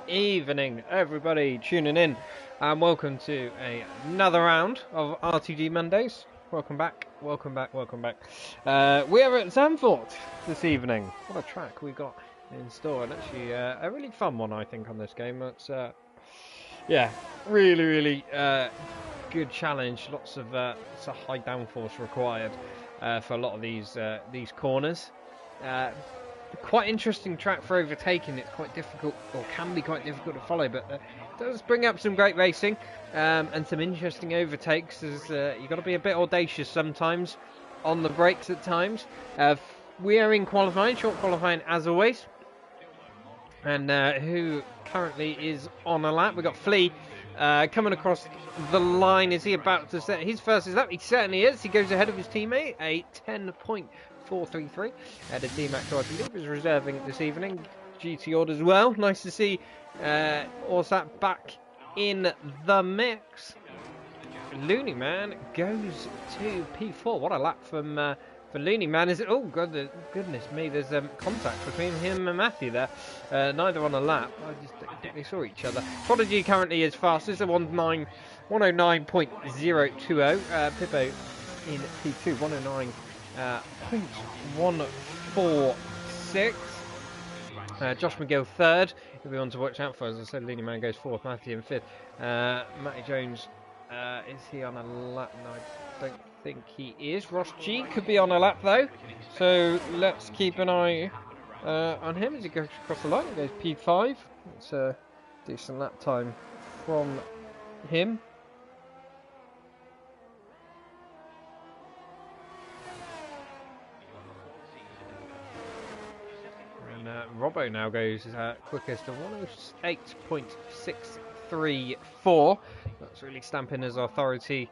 Evening, everybody tuning in, and welcome to another round of RTG Mondays. Welcome back, welcome back, welcome back. We are at Zandvoort this evening. What a track we got in store, and actually a really fun one, I think, on this game. It's yeah, really good challenge. Lots of high downforce required for a lot of these corners. Quite interesting track for overtaking. It's quite difficult, or can be quite difficult to follow, but it does bring up some great racing and some interesting overtakes. You've got to be a bit audacious sometimes on the brakes at times. We are in qualifying, short qualifying as always. And who currently is on a lap? We've got Flea coming across the line. Is he about to set his first lap? He certainly is. He goes ahead of his teammate, a 10.433. The T-Max, who I believe is reserving this evening. GT Ord as well. Nice to see Orsat back in the mix. Looney Man goes to P4. What a lap from Looney Man. Is it? Oh, goodness me. There's contact between him and Matthew there. Neither on a lap. I just don't think they saw each other. Prodigy currently is fastest at 109.020. Pippo in P2, 109.146. Josh McGill third. He'll be one to watch out for. As I said, Looney Man goes fourth. Matthew in fifth. Matty Jones, is he on a lap? No, I don't think he is. Ross G could be on a lap though, so let's keep an eye on him as he goes across the line. He goes P5. It's a decent lap time from him. And Robbo now goes quickest of 108.634. That's really stamping his authority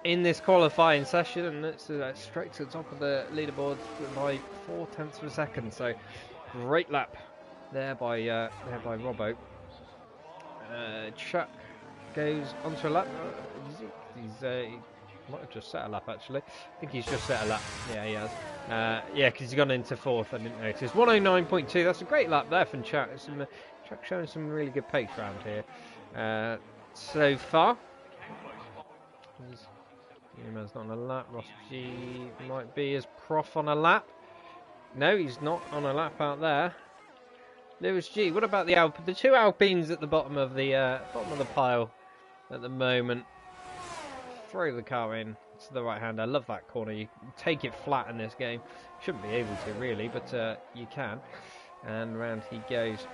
in this qualifying session, and it's straight to the top of the leaderboard by 0.4 of a second. So great lap there by Robbo. Chuck goes onto a lap. He might have just set a lap actually. I think he's just set a lap. Yeah, he has. Yeah, because he's gone into fourth. I didn't notice. 109.2. That's a great lap there from Chuck. Chuck showing some really good pace around here so far. Man's not on a lap. Ross G might be as Prof on a lap. No, he's not on a lap out there. Lewis G. What about the two Alpines at the bottom of the pile at the moment? Throw the car in to the right hand. I love that corner. You take it flat in this game. Shouldn't be able to really, but you can. And round he goes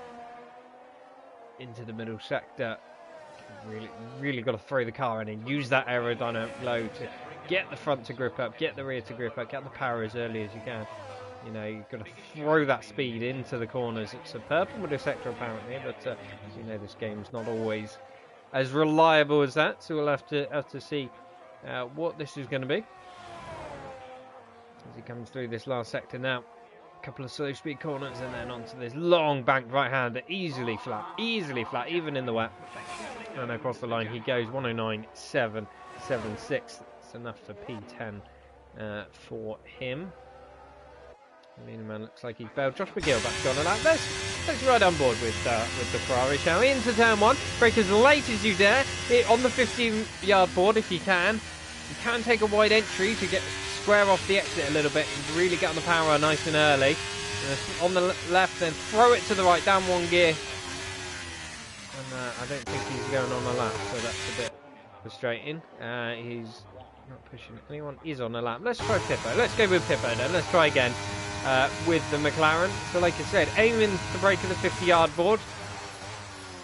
into the middle sector. Really got to throw the car in and use that aerodynamic load to get the front to grip up, get the rear to grip up, get the power as early as you can. You know, you've got to throw that speed into the corners. It's a purple with a sector apparently, but as you know, this game's not always as reliable as that. So we'll have to see what this is going to be as he comes through this last sector now. A couple of slow speed corners and then onto this long banked right hander, easily flat, even in the wet. And across the line he goes, 109.776. That's enough for P10 for him. Looney Man looks like he's bailed. Josh McGill back on a lap. Let's ride on board with the Ferrari, shall we? Into turn one. Brake as late as you dare. On the 15-yard board if you can. You can take a wide entry to square off the exit a little bit and really get on the power nice and early. On the left, then throw it to the right, down one gear. And I don't think he's going on a lap, so that's a bit frustrating. He's not pushing anyone. He's on a lap. Let's try Pippo. Let's go with Pippo then. Let's try again with the McLaren. So like I said, aiming to break at the 50-yard board.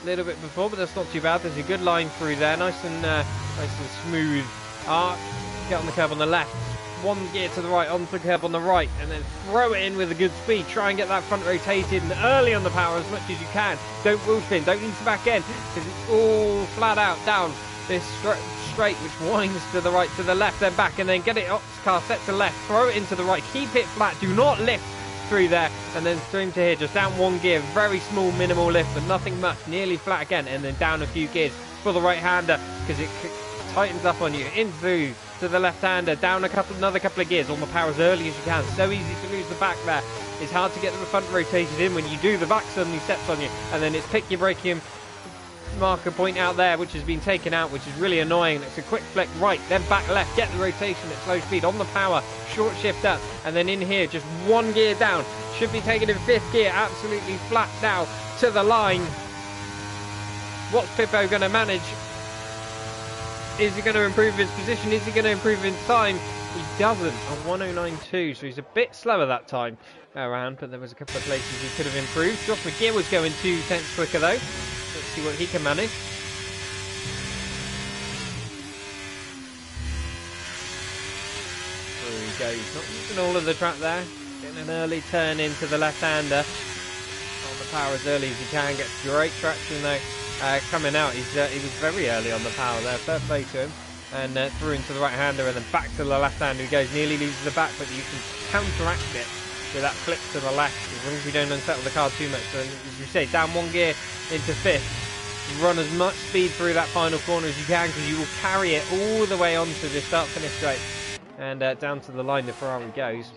A little bit before, but that's not too bad. There's a good line through there. Nice and smooth arc. Get on the curb on the left. One gear to the right, onto the curb on the right, and then throw it in with a good speed. Try and get that front rotated and early on the power as much as you can. Don't wheel spin, don't use the back end, because it's all flat out down this straight, which winds to the right, to the left, then back, and then get it up, car set to left, throw it into the right, keep it flat, do not lift through there, and then stream to here, just down one gear, very small minimal lift, but nothing much, nearly flat again, and then down a few gears for the right hander, because it tightens up on you, in through to the left hander, down another couple of gears on the power as early as you can. So easy to lose the back there It's hard to get the front rotated in when you do. The back suddenly steps on you, and then it's pick your braking marker point out there, which has been taken out, which is really annoying. It's a quick flick right, then back left, get the rotation at slow speed on the power, short shift up, and then in here, just one gear down. Should be taken in 5th gear, absolutely flat now to the line. What's Pippo going to manage? Is he going to improve his position? Is he going to improve his time? He doesn't, a 109.2, so he's a bit slower that time around, but there was a couple of places he could have improved. Josh McGear was going 2 tenths quicker though. Let's see what he can manage. There he goes, not using all of the track there. Getting an early turn into the left-hander. On the power as early as he can, gets great traction though. Coming out, he was very early on the power there, fair play to him. And through into the right-hander and then back to the left-hander who goes, nearly loses the back, but you can counteract it with that flip to the left, as long as you don't unsettle the car too much. So as you say, down 1 gear into 5th, run as much speed through that final corner as you can, because you will carry it all the way onto the start-finish straight. And down to the line the Ferrari goes.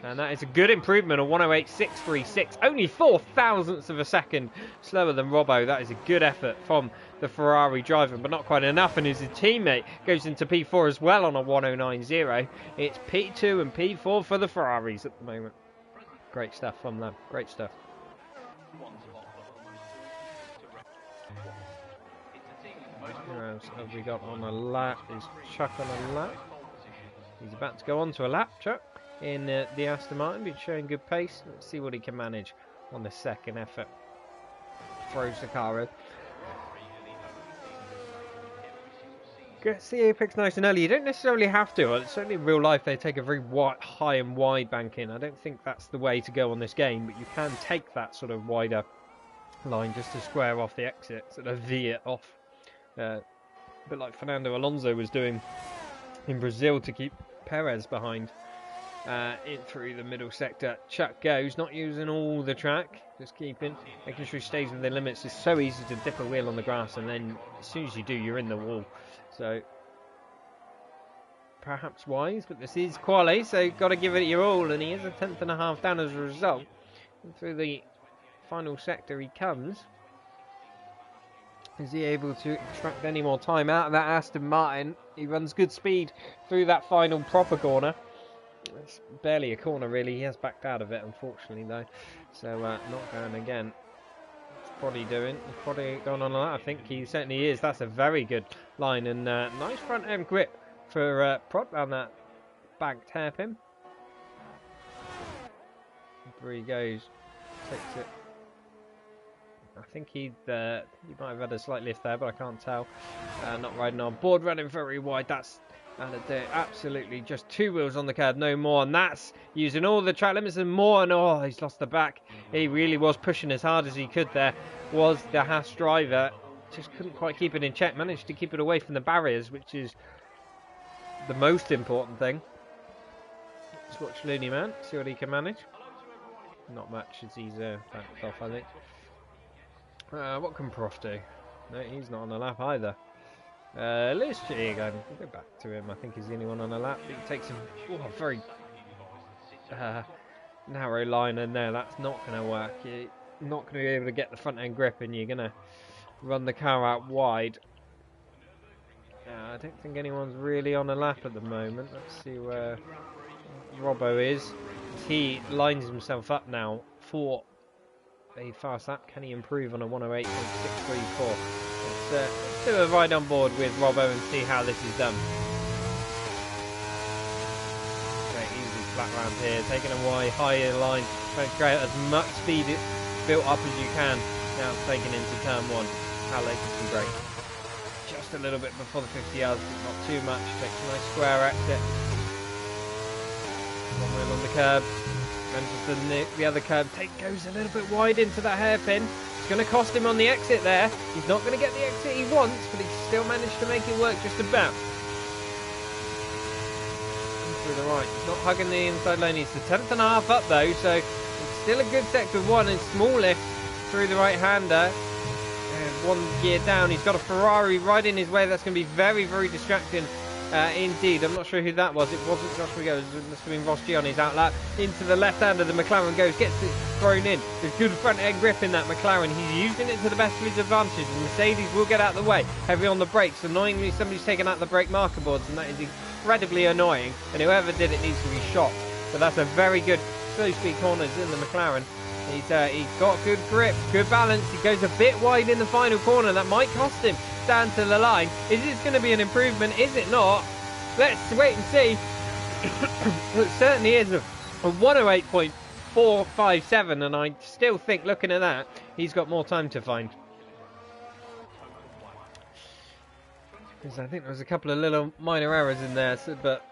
And that is a good improvement, a 108.636, only 4 thousandths of a second slower than Robbo. That is a good effort from the Ferrari driver, but not quite enough. And his teammate goes into P4 as well on a 109.0. It's P2 and P4 for the Ferraris at the moment. Great stuff from them, great stuff. Who else have we got on a lap? Is Chuck on a lap? He's about to go on to a lap, Chuck, in the Aston Martin, but showing good pace. Let's see what he can manage on the second effort. Throws the car in. Gets the apex nice and early. You don't necessarily have to. Well, certainly in real life they take a very high and wide bank in. I don't think that's the way to go on this game, but you can take that sort of wider line just to square off the exit, sort of V it off. A bit like Fernando Alonso was doing in Brazil to keep Perez behind. In through the middle sector, Chuck goes, not using all the track, just making sure he stays within the limits. It's so easy to dip a wheel on the grass, and then as soon as you do, you're in the wall. So perhaps wise, but this is quali, so got to give it your all, and he is a 10th and a half down as a result. And through the final sector he comes. Is he able to extract any more time out of that Aston Martin? He runs good speed through that final proper corner. It's barely a corner really, he has backed out of it unfortunately though, so not going again. What's Proddy doing? Is Proddy going on that? I think he certainly is. That's a very good line, and nice front end grip for Prod around that banked hairpin. There he goes, takes it. I think he might have had a slight lift there, but I can't tell. Not riding on board, running very wide. That's absolutely just 2 wheels on the curb, no more, and that's using all the track limits and more. And oh, he's lost the back. He really was pushing as hard as he could there. Was the Haas driver, just couldn't quite keep it in check. Managed to keep it away from the barriers, which is the most important thing. Let's watch Looney Man, see what he can manage. Not much as he's backed off, I think. What can Prof do? No, he's not on the lap either. Let's again. We'll go back to him. I think he's the only one on a lap. He takes a very narrow line in there. That's not going to work. You're not going to be able to get the front end grip, and you're going to run the car out wide. I don't think anyone's really on a lap at the moment. Let's see where Robbo is. He lines himself up now for a fast lap. Can he improve on a 108.634? Let's do a ride on board with Robbo and see how this is done. Okay, easy flat round here, taking a wide, higher line, trying to create as much speed built up as you can. Now taking into turn 1. How late is the brake? Just a little bit before the 50 yards, but not too much. Takes a nice square exit. One wheel on the curb. And just the other curb goes a little bit wide into that hairpin. It's going to cost him on the exit there. He's not going to get the exit he wants, but he's still managed to make it work just about. And through the right. He's not hugging the inside lane. He's the 10th and a half up though, so it's still a good sector 1 and small lift through the right hander. And 1 gear down. He's got a Ferrari right in his way. That's going to be very, very distracting Indeed, I'm not sure who that was. It wasn't Josh McGill. It must have been Ross G on his outlap. Into the left hander, the McLaren goes, gets it thrown in. There's good front end grip in that McLaren. He's using it to the best of his advantage. The Mercedes will get out of the way. Heavy on the brakes. Annoyingly, somebody's taken out the brake marker boards, and that is incredibly annoying. And whoever did it needs to be shot. But that's a very good slow speed corners in the McLaren. He's got good grip, good balance. He goes a bit wide in the final corner. That might cost him down to the line. Is this going to be an improvement? Is it not? Let's wait and see. It certainly is a 108.457, and I still think, looking at that, he's got more time to find. Because I think there was a couple of little minor errors in there, but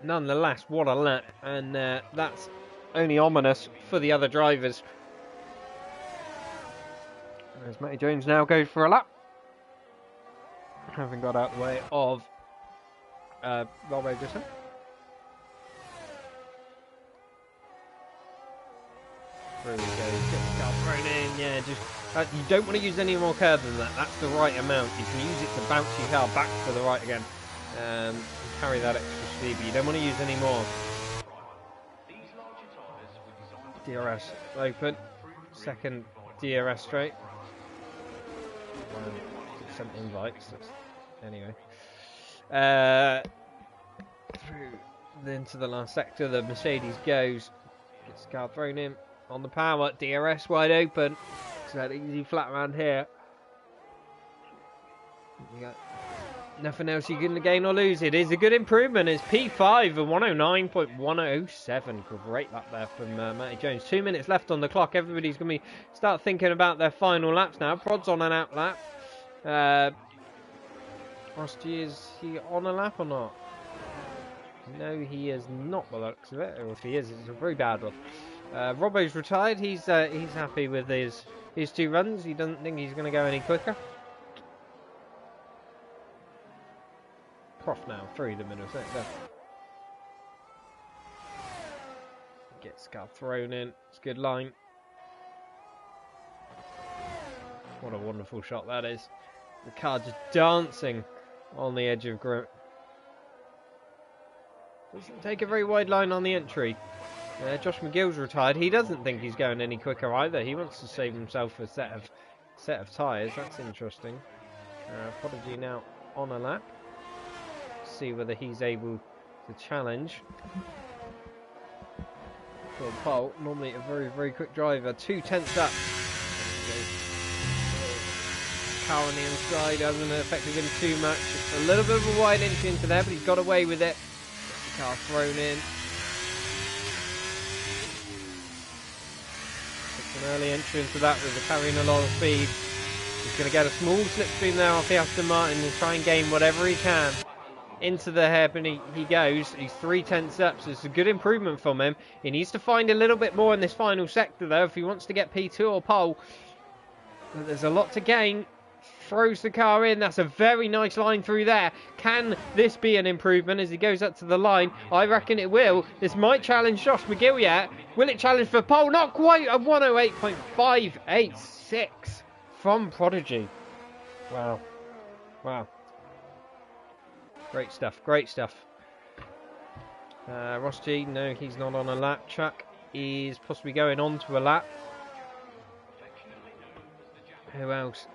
nonetheless, what a lap. And that's only ominous for the other drivers. As Matty Jones now goes for a lap, having got out the way of Rob Anderson. Through he goes, gets the car thrown in. Yeah, just you don't want to use any more curve than that. That's the right amount. You can use it to bounce your car back to the right again, and carry that extra speed, but you don't want to use any more. DRS open, second DRS straight. Sent invites. Anyway, through into the last sector, the Mercedes goes, gets the car thrown in on the power. DRS wide open. It's that easy flat around here. You got nothing else you can gain or lose. It is a good improvement. It's P5 and 109.107. Great lap there from Matty Jones. 2 minutes left on the clock. Everybody's going to start thinking about their final laps now. Prod's on an out lap. Rusty, is he on a lap or not? No, he is not by the looks of it. Or if he is, it's a very bad one. Robbo's retired. He's happy with his 2 runs. He doesn't think he's going to go any quicker. Prof now through the middle sector. Gets car thrown in. It's a good line. What a wonderful shot that is. The car just dancing on the edge of grip. Doesn't take a very wide line on the entry. Josh McGill's retired. He doesn't think he's going any quicker either. He wants to save himself a set of tyres. That's interesting. Prodigy now on a lap. See whether he's able to challenge for a pole. Normally a very, very quick driver. 2 tenths up. Car on the inside hasn't affected him too much. It's a little bit of a wide entry into there, but he's got away with it. Gets the car thrown in. It's an early entry into that with the carrying a lot of speed. He's going to get a small slipstream there off the Aston Martin and try and gain whatever he can. Into the hairpin he goes. He's 3 tenths up, so it's a good improvement from him. He needs to find a little bit more in this final sector though if he wants to get P2 or pole. But there's a lot to gain. Throws the car in. That's a very nice line through there. Can this be an improvement as he goes up to the line? I reckon it will. This might challenge Josh McGill yet. Will it challenge for pole? Not quite. A 108.586 from Prodigy. Wow. Wow. Great stuff. Great stuff. Ross G, no, he's not on a lap. Chuck is possibly going on to a lap. Who else?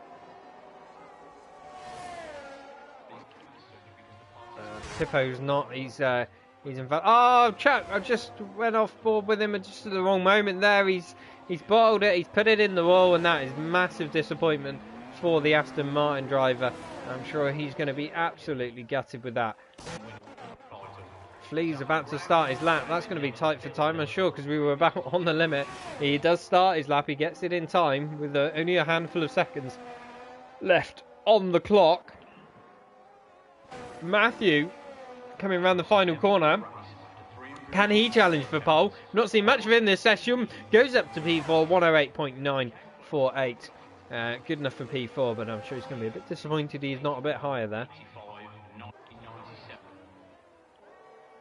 Tippo's not. He's in fact. Oh, Chuck! I just went off board with him at just at the wrong moment there. He's bottled it. He's put it in the wall, and that is massive disappointment for the Aston Martin driver. I'm sure he's going to be absolutely gutted with that. Flea's about to start his lap. That's going to be tight for time, I'm sure, because we were about on the limit. He does start his lap. He gets it in time with only a handful of seconds left on the clock. Matthew coming around the final corner. Can he challenge for pole? Not seen much of him this session. Goes up to P4, 108.948. Good enough for P4, but I'm sure he's going to be a bit disappointed he's not a bit higher there.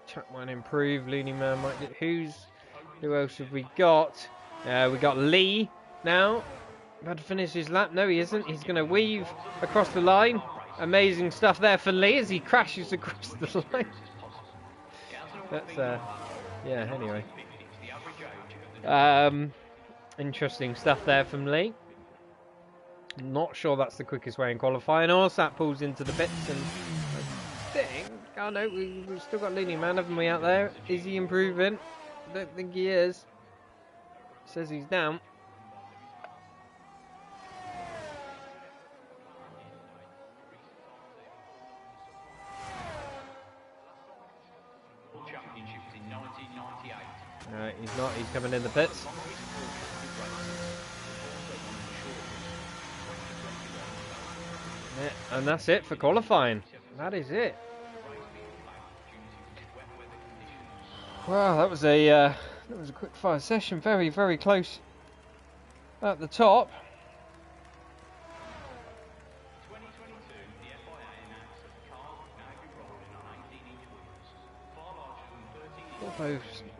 Chuck might improve. Looney Man might do. Who else have we got? We got Lee now. About to finish his lap. No, he isn't. He's going to weave across the line. Amazing stuff there for Lee as he crashes across the line. That's, yeah, anyway. Interesting stuff there from Lee. Not sure that's the quickest way in qualifying. Orsat pulls into the pits, and I think, oh no, we've still got Leading Man, haven't we, out there? Is he improving? I don't think he is. Says he's down. Alright, he's not, he's coming in the pits. Yeah, and that's it for qualifying. That is it. Wow, that was a quick fire session. Very, very close at the top.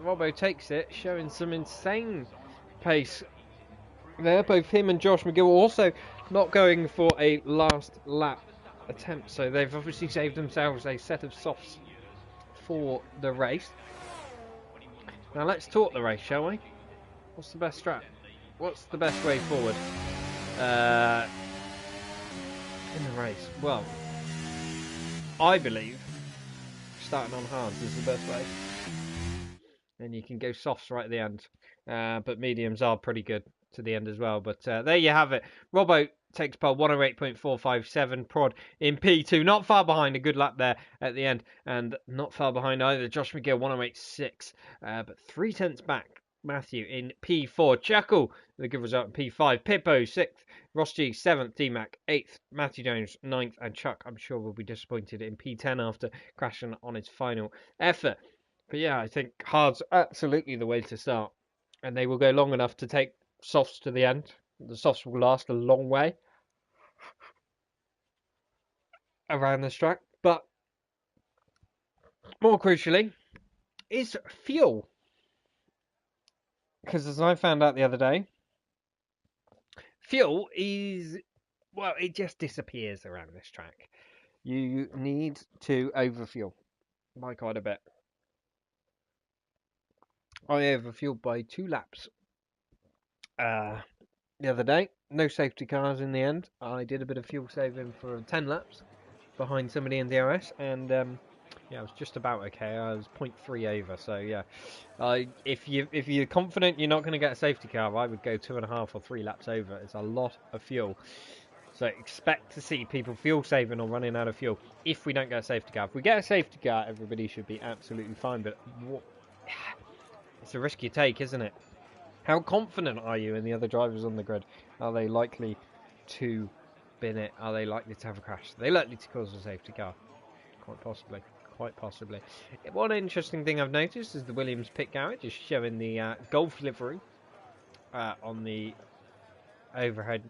Robbo takes it, showing some insane pace there. Both him and Josh McGill also not going for a last lap attempt, so they've obviously saved themselves a set of softs for the race. Now let's talk the race, shall we? What's the best strat? What's the best way forward in the race? Well, I believe starting on hards is the best way. And you can go softs right at the end. But mediums are pretty good to the end as well. But there you have it. Robbo takes pole 108.457. Prod in P2. Not far behind. A good lap there at the end. And not far behind either. Josh McGill 108.6. But 3/10 back. Matthew in P4. Chuckle, the good result in P5. Pippo 6th. Ross G 7th. D-Mac 8th. Matthew Jones 9th. And Chuck, I'm sure, will be disappointed in P10 after crashing on his final effort. But yeah, I think hard's absolutely the way to start. And they will go long enough to take softs to the end. The softs will last a long way around this track. But more crucially, is fuel. Because as I found out the other day, fuel is, well, it just disappears around this track. You need to overfuel by quite a bit. I overfueled by 2 laps the other day. No safety cars in the end. I did a bit of fuel saving for 10 laps behind somebody in DRS, and yeah, I was just about okay. I was 0.3 over, so yeah. If you're confident you're not going to get a safety car, I would go 2.5 or 3 laps over. It's a lot of fuel. So expect to see people fuel saving or running out of fuel if we don't get a safety car. If we get a safety car, everybody should be absolutely fine, but it's a risk you take, isn't it? How confident are you in the other drivers on the grid? Are they likely to bin it? Are they likely to have a crash? Are they likely to cause a safety car? Quite possibly. Quite possibly. One interesting thing I've noticed is the Williams pit garage is showing the Golf livery on the overhead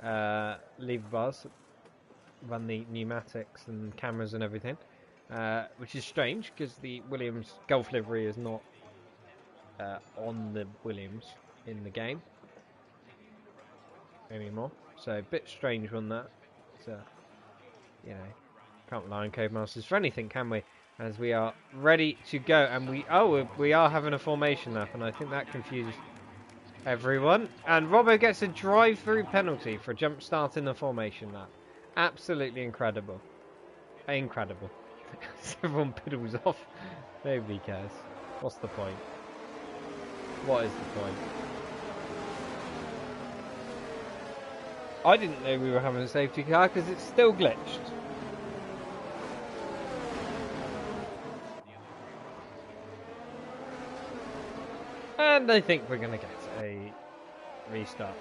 lever bars. Run the pneumatics and cameras and everything. Which is strange because the Williams Golf livery is not on the Williams in the game anymore, so a bit strange on that. So you know, can't rely on Codemasters for anything, can we? As we are ready to go, and we are having a formation lap, and I think that confused everyone. And Robbo gets a drive-through penalty for jump starting the formation lap. Absolutely incredible, incredible. Everyone piddles off. Nobody cares. What's the point? What is the point? I didn't know we were having a safety car because it's still glitched. And I think we're going to get a restart.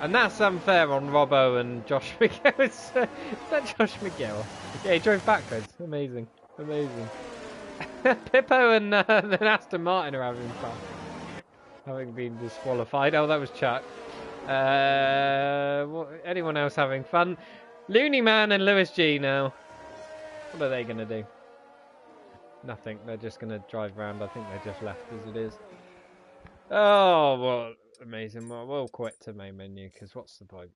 And that's unfair on Robbo and Josh McGill. Is that Josh McGill? Yeah, he drove backwards. Amazing. Amazing. Pippo and then Aston Martin are having fun. Having been disqualified. Oh, that was Chuck. Anyone else having fun? Looney Man and Lewis G now. What are they going to do? Nothing. They're just going to drive around. I think they're just left as it is. Oh, well, amazing. Well, we'll quit to main menu because what's the point?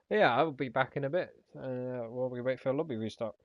Yeah, I'll be back in a bit while we wait for a lobby restart.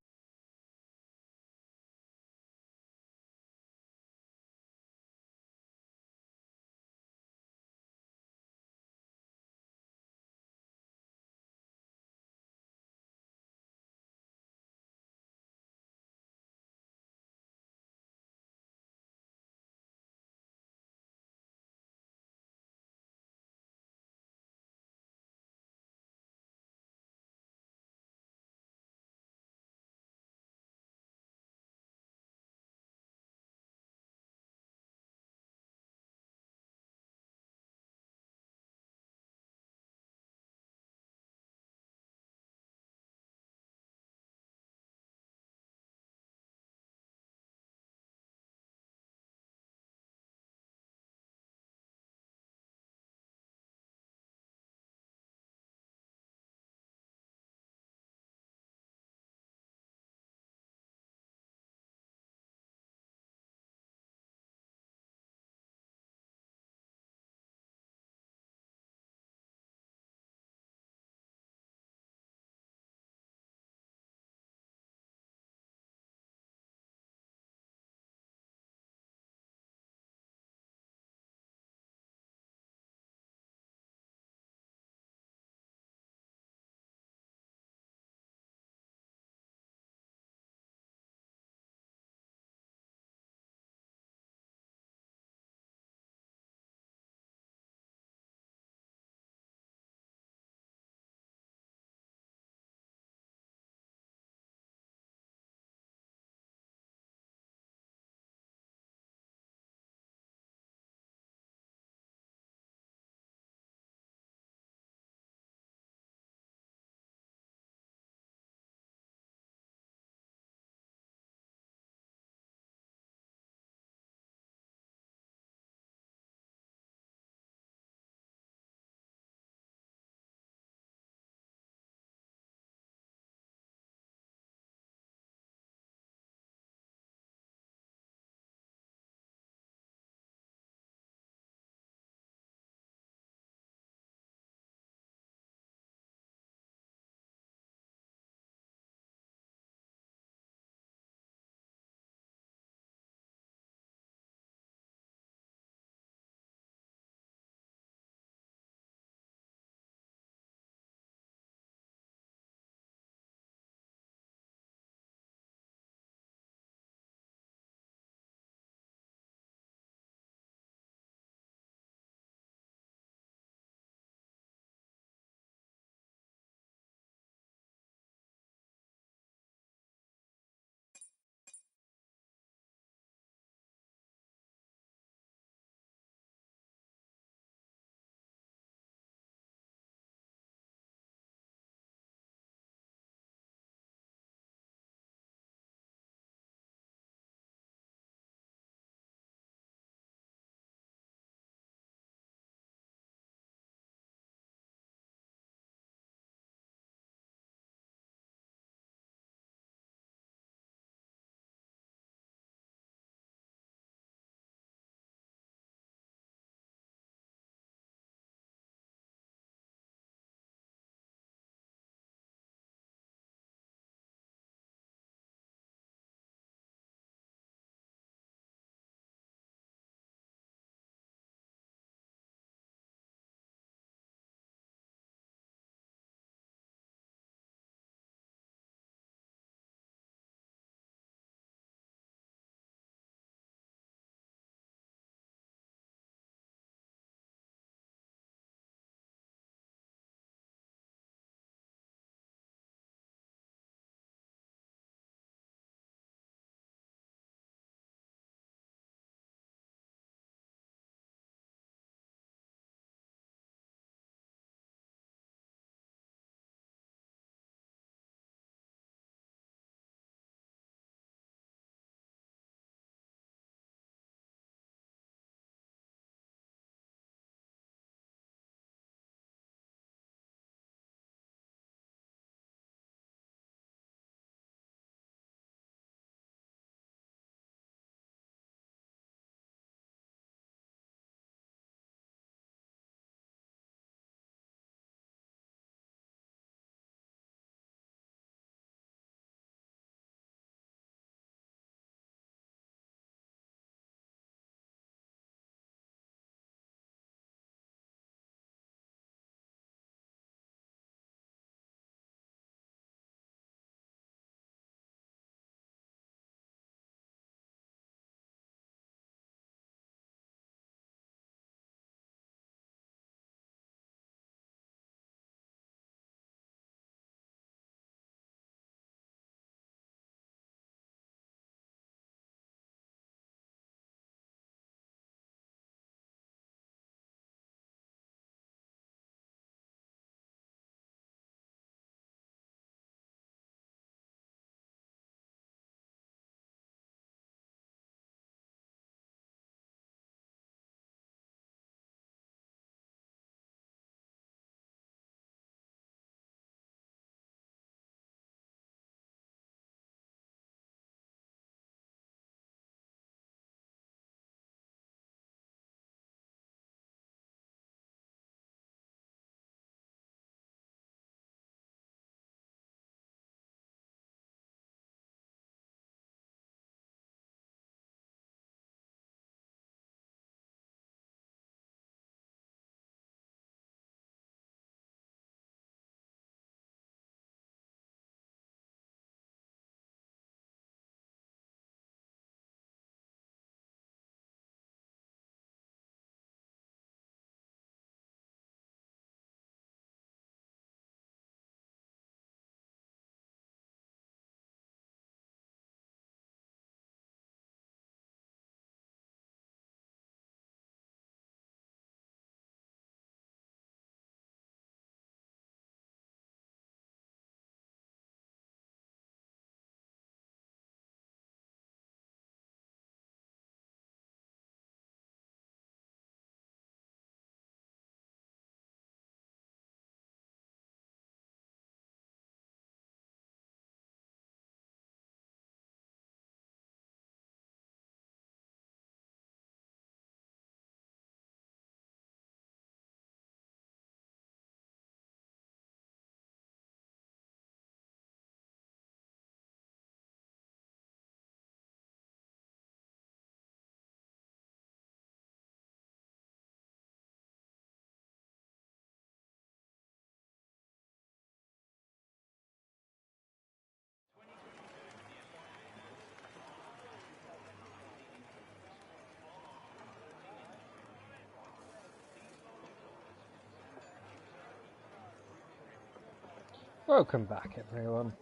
Welcome back, everyone.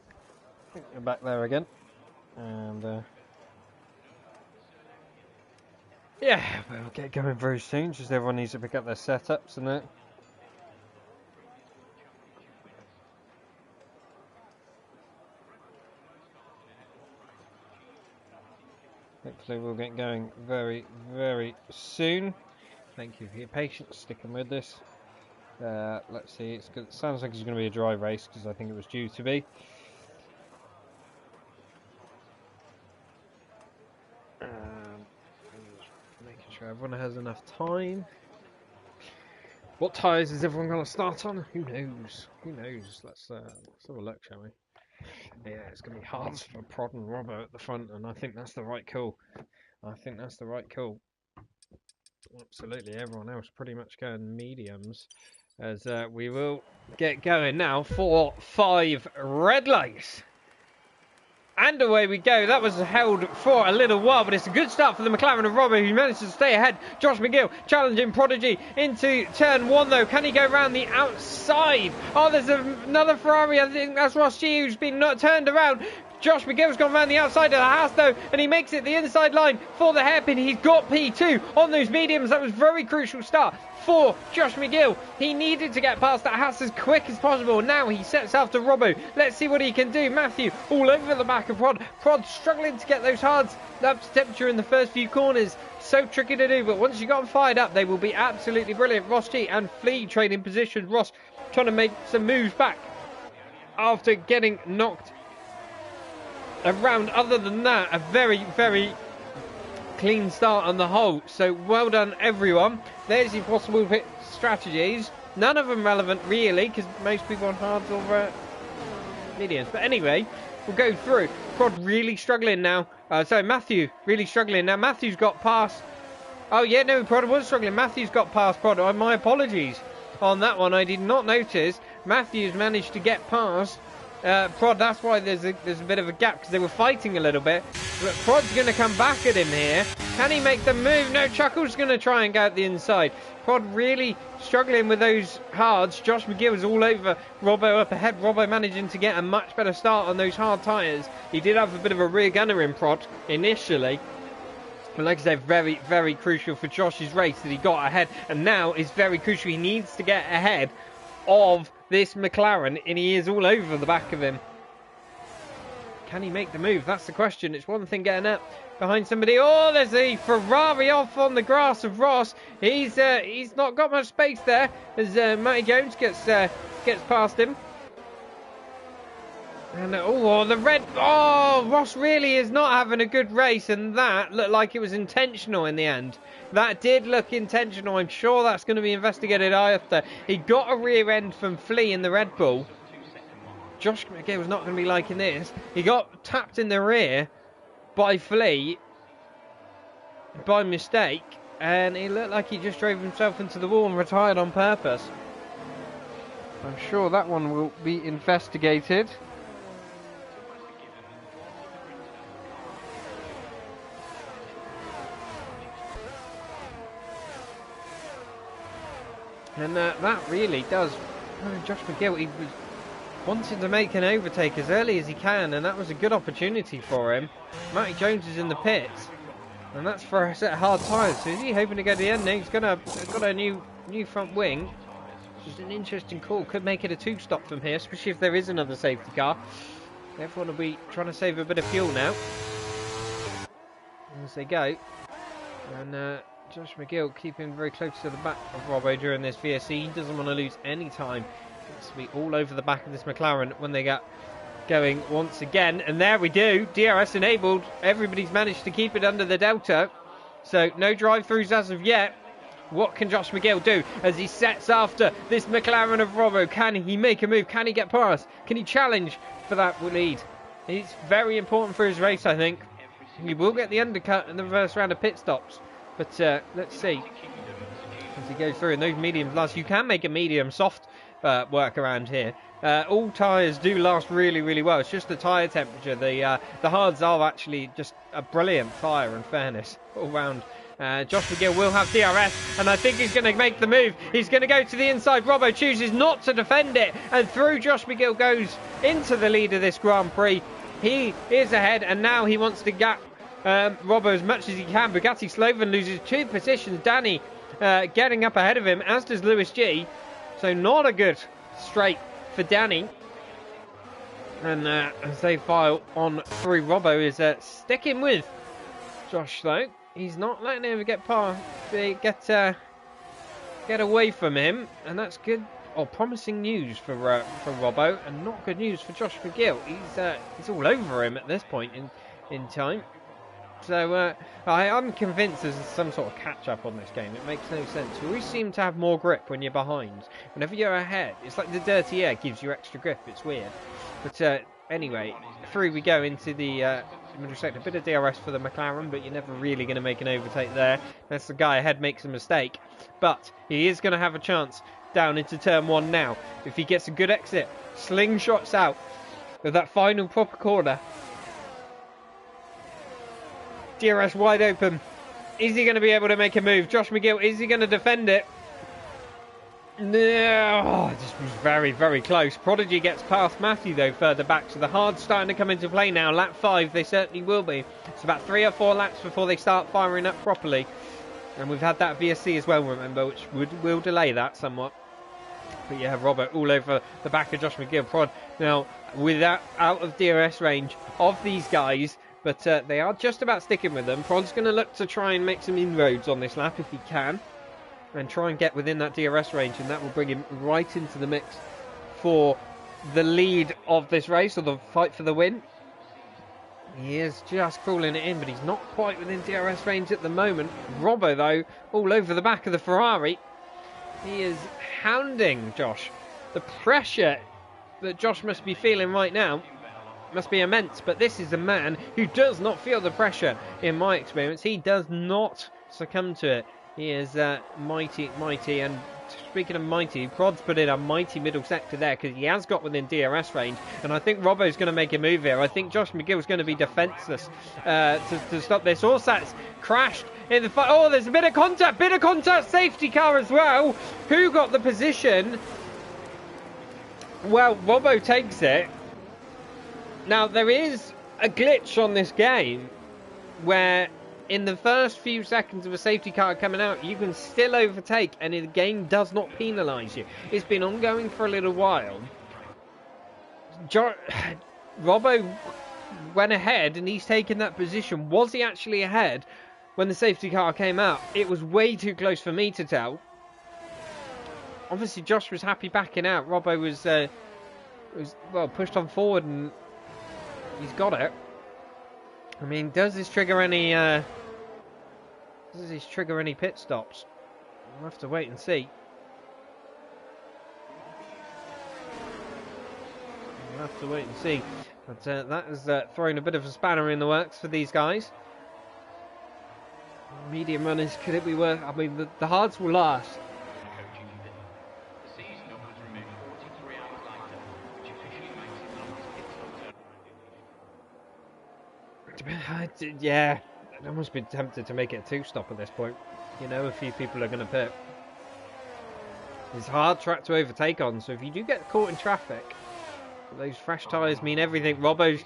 I think we're back there again. And, yeah, we'll get going very soon, just everyone needs to pick up their setups and that. Hopefully we'll get going very, very soon. Thank you for your patience, sticking with this. Let's see, it sounds like it's going to be a dry race, because I think it was due to be. Making sure everyone has enough time. What tyres is everyone going to start on? Who knows? Who knows? Let's have a look, shall we? Yeah, it's going to be hard for Prod and Robbo at the front, and I think that's the right call. I think that's the right call. Absolutely, everyone else pretty much going mediums. As we will get going now for 5 red lights. And away we go. That was held for a little while, but it's a good start for the McLaren of Robbo, who managed to stay ahead. Josh McGill challenging Prodigy into turn 1, though. Can he go round the outside? Oh, there's another Ferrari. I think that's Ross G, who's been turned around. Josh McGill's gone round the outside of the house, though, and he makes it the inside line for the hairpin. He's got P2 on those mediums. That was a very crucial start for Josh McGill. He needed to get past that house as quick as possible. Now he sets after Robbo. Let's see what he can do. Matthew all over the back of Prod. Prod struggling to get those hards up to temperature in the first few corners. So tricky to do, but once you got them fired up, they will be absolutely brilliant. Ross G and Flea trading positions. Ross trying to make some moves back after getting knocked around. Other than that, a very, very clean start on the whole. So well done, everyone. There's your possible pit strategies. None of them relevant, really, because most people on hards or mediums. But anyway, we'll go through. Prod really struggling now. Matthew really struggling now. Matthew's got past. Oh, yeah, no, Prod was struggling. Matthew's got past Prod. My apologies on that one. I did not notice. Matthew's managed to get past Prod. That's why there's a bit of a gap, because they were fighting a little bit. But Prod's going to come back at him here. Can he make the move? No, Chuckle's going to try and go out the inside. Prod really struggling with those hards. Josh McGill was all over Robbo up ahead. Robbo managing to get a much better start on those hard tyres. He did have a bit of a rear gunner in Prod initially. But like I said, very, very crucial for Josh's race that he got ahead. And now is very crucial. He needs to get ahead of this McLaren, and he is all over the back of him. Can he make the move? That's the question. It's one thing getting up behind somebody. Oh, there's a Ferrari off on the grass of Ross. He's not got much space there as Matty Jones gets past him. And the red. Oh, Ross really is not having a good race, and that looked like it was intentional in the end. That did look intentional. I'm sure that's going to be investigated after. He got a rear end from Flea in the Red Bull. Josh McGill was not going to be liking this. He got tapped in the rear by Flea by mistake, and it looked like he just drove himself into the wall and retired on purpose. I'm sure that one will be investigated. And that really does. Josh McGill, he was wanting to make an overtake as early as he can, and that was a good opportunity for him. Matty Jones is in the pits, and that's for a set of hard tyres. So is he hoping to go to the end? He's got a new front wing, which is an interesting call. Could make it a 2-stop from here, especially if there is another safety car. Everyone will be trying to save a bit of fuel now as they go. And Josh McGill keeping very close to the back of Robbo during this VSC. He doesn't want to lose any time. He wants to be all over the back of this McLaren when they get going once again. And there we do. DRS enabled. Everybody's managed to keep it under the Delta. So no drive-throughs as of yet. What can Josh McGill do as he sets after this McLaren of Robbo? Can he make a move? Can he get past? Can he challenge for that lead? It's very important for his race, I think. He will get the undercut in the first round of pit stops. But let's see as he goes through. And those mediums last. You can make a medium soft work around here. All tyres do last really, really well. It's just the tyre temperature. The hards are actually just a brilliant tyre, in fairness, all round Josh McGill will have DRS, and I think he's going to make the move. He's going to go to the inside. Robbo chooses not to defend it, and through Josh McGill goes into the lead of this Grand Prix. He is ahead, and now he wants to gap Robbo as much as he can. Bugatti Sloven loses 2 positions. Danny getting up ahead of him, as does Lewis G. So not a good straight for Danny. And as they file on through, Robbo is sticking with Josh though. He's not letting him get past, get away from him, and that's good. Or promising news for Robbo, and not good news for Josh McGill. He's all over him at this point in time. So I'm convinced there's some sort of catch-up on this game. It makes no sense. You always seem to have more grip when you're behind. Whenever you're ahead, it's like the dirty air gives you extra grip. It's weird. But anyway, through we go into the middle sector. A bit of DRS for the McLaren, but you're never really going to make an overtake there. That's the guy ahead makes a mistake. But he is going to have a chance down into turn 1 now. If he gets a good exit, slingshots out with that final proper corner. DRS wide open. Is he going to be able to make a move? Josh McGill, is he going to defend it? No, this was very, very close. Prodigy gets past Matthew, though, further back. So the hard's starting to come into play now. Lap 5, they certainly will be. It's about 3 or 4 laps before they start firing up properly. And we've had that VSC as well, remember, which will delay that somewhat. But yeah, Robert all over the back of Josh McGill. Prod now without out of DRS range of these guys. But they are just about sticking with them. Prod's going to look to try and make some inroads on this lap if he can. And try and get within that DRS range. And that will bring him right into the mix for the lead of this race, or the fight for the win. He is just crawling it in, but he's not quite within DRS range at the moment. Robbo, though, all over the back of the Ferrari. He is hounding Josh. The pressure that Josh must be feeling right now must be immense, but this is a man who does not feel the pressure, in my experience. He does not succumb to it. He is mighty, and speaking of mighty, Prod's put in a mighty middle sector there because he has got within DRS range, and I think Robbo's going to make a move here. I think Josh McGill's going to be defenceless to stop this. Orsat's crashed in the fight. Oh, there's a bit of contact, safety car as well. Who got the position? Well, Robbo takes it. Now, there is a glitch on this game where in the first few seconds of a safety car coming out, you can still overtake, and the game does not penalise you. It's been ongoing for a little while. Robbo went ahead, and he's taken that position. Was he actually ahead when the safety car came out? It was way too close for me to tell. Obviously, Josh was happy backing out. Robbo was well, pushed on forward, and he's got it. I mean, does this trigger any pit stops? We'll have to wait and see. But that has thrown a bit of a spanner in the works for these guys. Medium runners, could it be worth? I mean, the hards will last. Yeah, I'd almost been tempted to make it a 2-stop at this point. You know, a few people are going to pit. It's a hard track to overtake on, so if you do get caught in traffic, those fresh tyres mean everything. Robbo's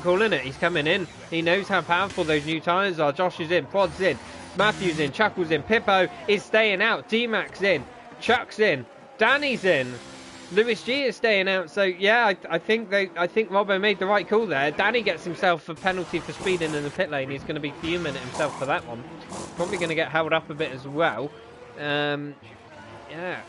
calling it. He's coming in. He knows how powerful those new tyres are. Josh is in, Prod's in, Matthew's in, Chuckle's in, Pippo is staying out, D-Mac's in, Chuck's in, Danny's in. Lewis G is staying out, so yeah, I think Robbo made the right call there. Danny gets himself a penalty for speeding in the pit lane. He's going to be fuming at himself for that one. Probably going to get held up a bit as well. Yeah,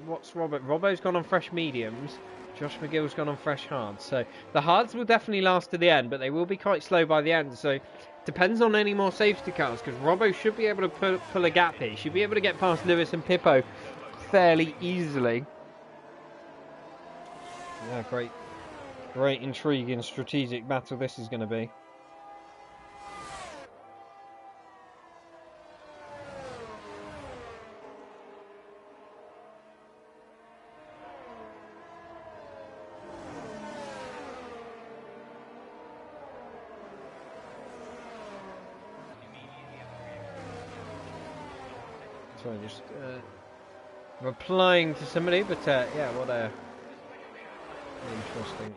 what's Robbo? Robbo's gone on fresh mediums. Josh McGill's gone on fresh hards. So the hards will definitely last to the end, but they will be quite slow by the end. So depends on any more safety cars, because Robbo should be able to pull a gap here. He should be able to get past Lewis and Pippo fairly easily. Yeah, great intriguing strategic battle this is going to be. Sorry, just replying to somebody, but yeah, what a interesting.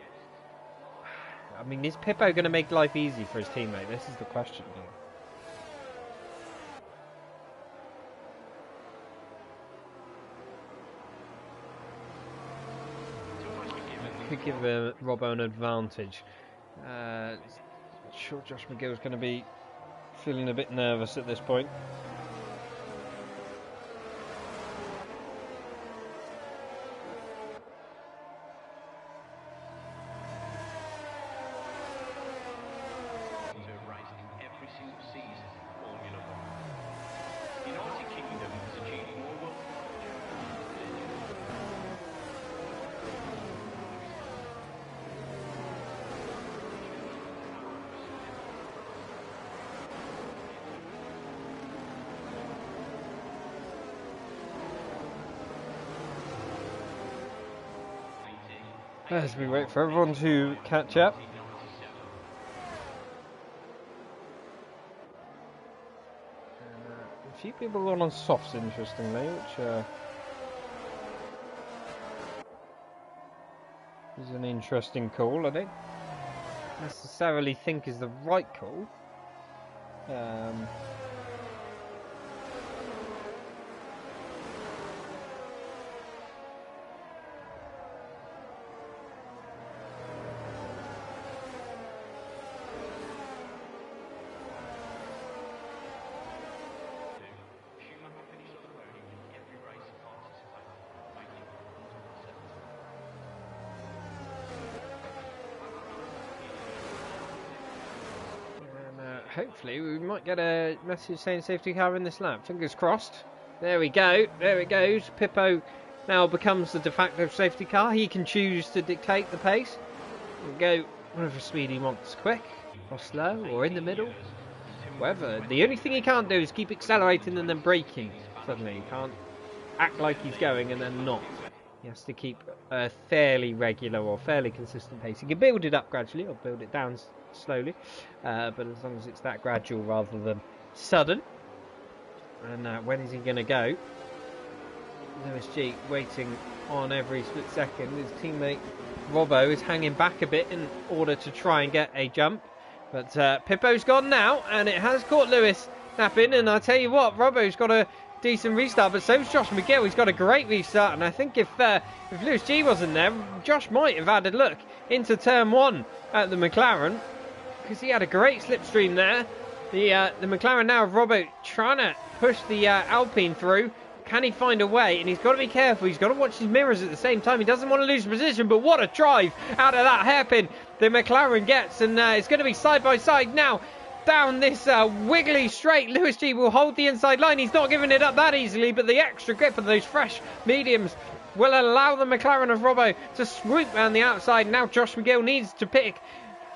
I mean, is Pippo going to make life easy for his teammate? This is the question here. Could give Robbo an advantage. Sure, Josh McGill's going to be feeling a bit nervous at this point. As we wait for everyone to catch up. A few people gone on softs, interestingly, which is an interesting call. I don't necessarily think is the right call. Hopefully we might get a message saying safety car in this lap. Fingers crossed. There we go. There it goes. Pippo now becomes the de facto safety car. He can choose to dictate the pace. We'll go whatever speed he wants, quick or slow or in the middle. Whatever. The only thing he can't do is keep accelerating and then braking. Suddenly he can't act like he's going and then not. He has to keep a fairly regular or fairly consistent pace. He can build it up gradually or build it down slowly, but as long as it's that gradual rather than sudden. And when is he going to go? Lewis G waiting on every split second. His teammate Robbo is hanging back a bit in order to try and get a jump, but Pippo's gone now and it has caught Lewis napping. And I tell you what, Robbo's got a decent restart, but so's Josh McGill. He's got a great restart, and I think if Lewis G wasn't there, Josh might have had a look into turn one at the McLaren, because he had a great slipstream there. The McLaren now of Robbo trying to push the Alpine through. Can he find a way? And he's got to be careful. He's got to watch his mirrors at the same time. He doesn't want to lose position, but what a drive out of that hairpin the McLaren gets, and it's going to be side by side now. Down this wiggly straight, Lewis G will hold the inside line. He's not giving it up that easily, but the extra grip of those fresh mediums will allow the McLaren of Robbo to swoop round the outside. Now Josh McGill needs to pick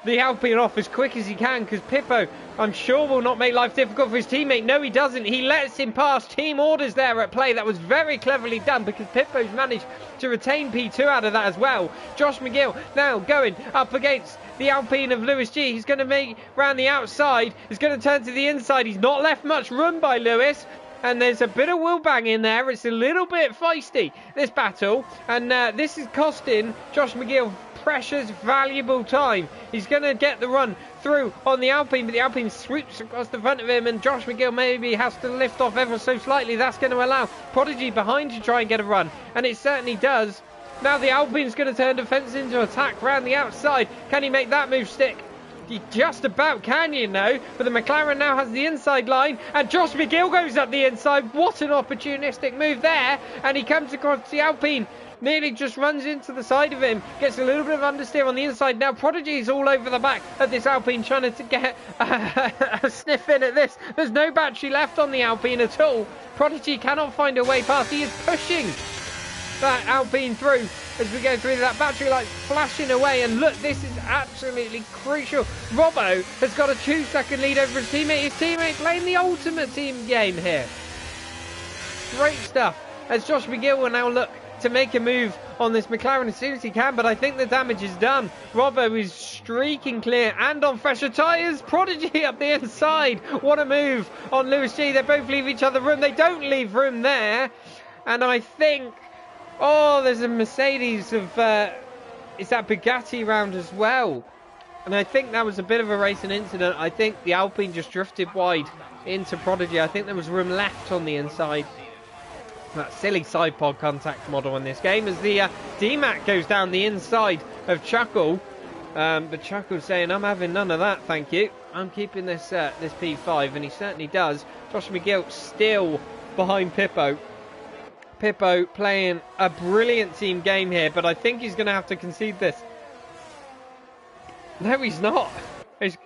the Alpine off as quick as he can, because Pippo, I'm sure, will not make life difficult for his teammate. No, he doesn't. He lets him pass. Team orders there at play. That was very cleverly done, because Pippo's managed to retain P2 out of that as well. Josh McGill now going up against the Alpine of Lewis G. He's going to make round the outside. He's going to turn to the inside. He's not left much room by Lewis. And there's a bit of wheel bang in there. It's a little bit feisty, this battle. And this is costing Josh McGill precious, valuable time. He's going to get the run through on the Alpine, but the Alpine swoops across the front of him, and Josh McGill maybe has to lift off ever so slightly. That's going to allow Prodigy behind to try and get a run, and it certainly does. Now the Alpine's going to turn defence into attack round the outside. Can he make that move stick? You just about can, you know, but the McLaren now has the inside line, and Josh McGill goes up the inside. What an opportunistic move there, and he comes across the Alpine. Nearly just runs into the side of him, gets a little bit of understeer on the inside. Now Prodigy's all over the back of this Alpine, trying to get a sniff in at this. There's no battery left on the Alpine at all. Prodigy cannot find a way past. He is pushing that Alpine through as we go through that battery light flashing away. And look, this is absolutely crucial. Robbo has got a 2-second lead over his teammate. His teammate playing the ultimate team game here. Great stuff, as Josh McGill will now look to make a move on this McLaren as soon as he can, but I think the damage is done. Robbo is streaking clear and on fresher tyres. Prodigy up the inside. What a move on Lewis G. They both leave each other room. They don't leave room there. And I think, oh, there's a Mercedes of, is that Bugatti round as well? And I think that was a bit of a racing incident. I think the Alpine just drifted wide into Prodigy. I think there was room left on the inside. That silly side pod contact model in this game as the DMAC goes down the inside of Chuckle. But Chuckle's saying, I'm having none of that, thank you. I'm keeping this this P5, and he certainly does. Josh McGill still behind Pippo. Pippo playing a brilliant team game here, but I think he's going to have to concede this. No, he's not. He's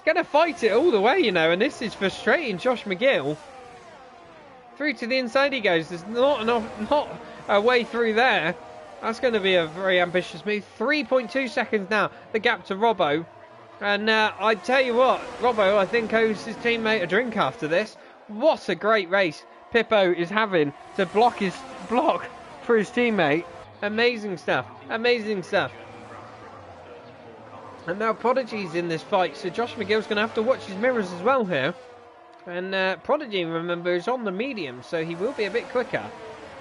going to fight it all the way, you know, and this is frustrating Josh McGill. Through to the inside he goes. There's not a way through there. That's going to be a very ambitious move. 3.2 seconds now, the gap to Robbo. And I tell you what, Robbo, I think, owes his teammate a drink after this. What a great race Pippo is having to block for his teammate. Amazing stuff. Amazing stuff. And now Prodigy's in this fight, so Josh McGill's going to have to watch his mirrors as well here. And Prodigy, remember, is on the medium, so he will be a bit quicker.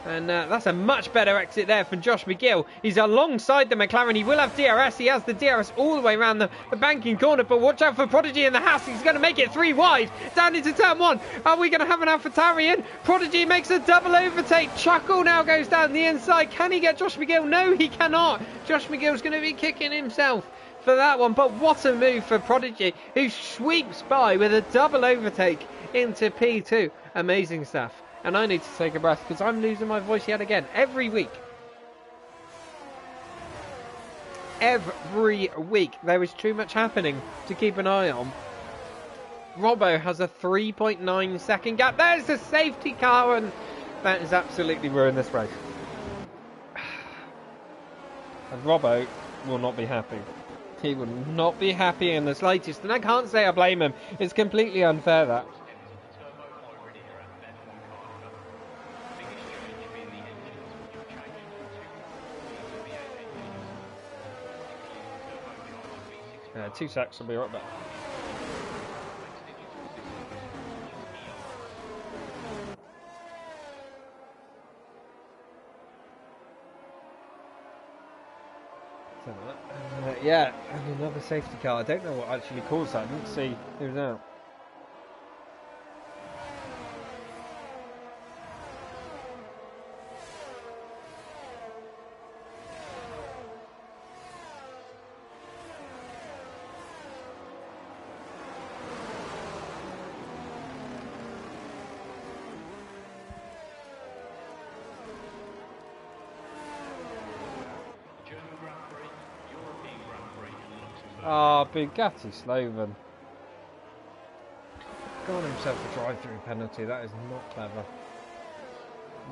And that's a much better exit there from Josh McGill. He's alongside the McLaren. He will have DRS. He has the DRS all the way around the banking corner. But watch out for Prodigy in the house. He's going to make it 3 wide. Down into turn 1. Are we going to have an AlphaTauri in? Prodigy makes a double overtake. Chuckle now goes down the inside. Can he get Josh McGill? No, he cannot. Josh McGill's going to be kicking himself for that one. But what a move for Prodigy, who sweeps by with a double overtake into P2. Amazing stuff. And I need to take a breath because I'm losing my voice yet again. Every week there is too much happening to keep an eye on. Robbo has a 3.9 second gap. There's the safety car, and that has absolutely ruined this race. And Robbo will not be happy. He will not be happy in the slightest, and I can't say I blame him. It's completely unfair, that. Two secs, I'll be right back. Yeah, and another safety car. I don't know what actually caused that. I didn't see who was out. Ah, Bugatti Sloven. Got himself a drive-through penalty. That is not clever.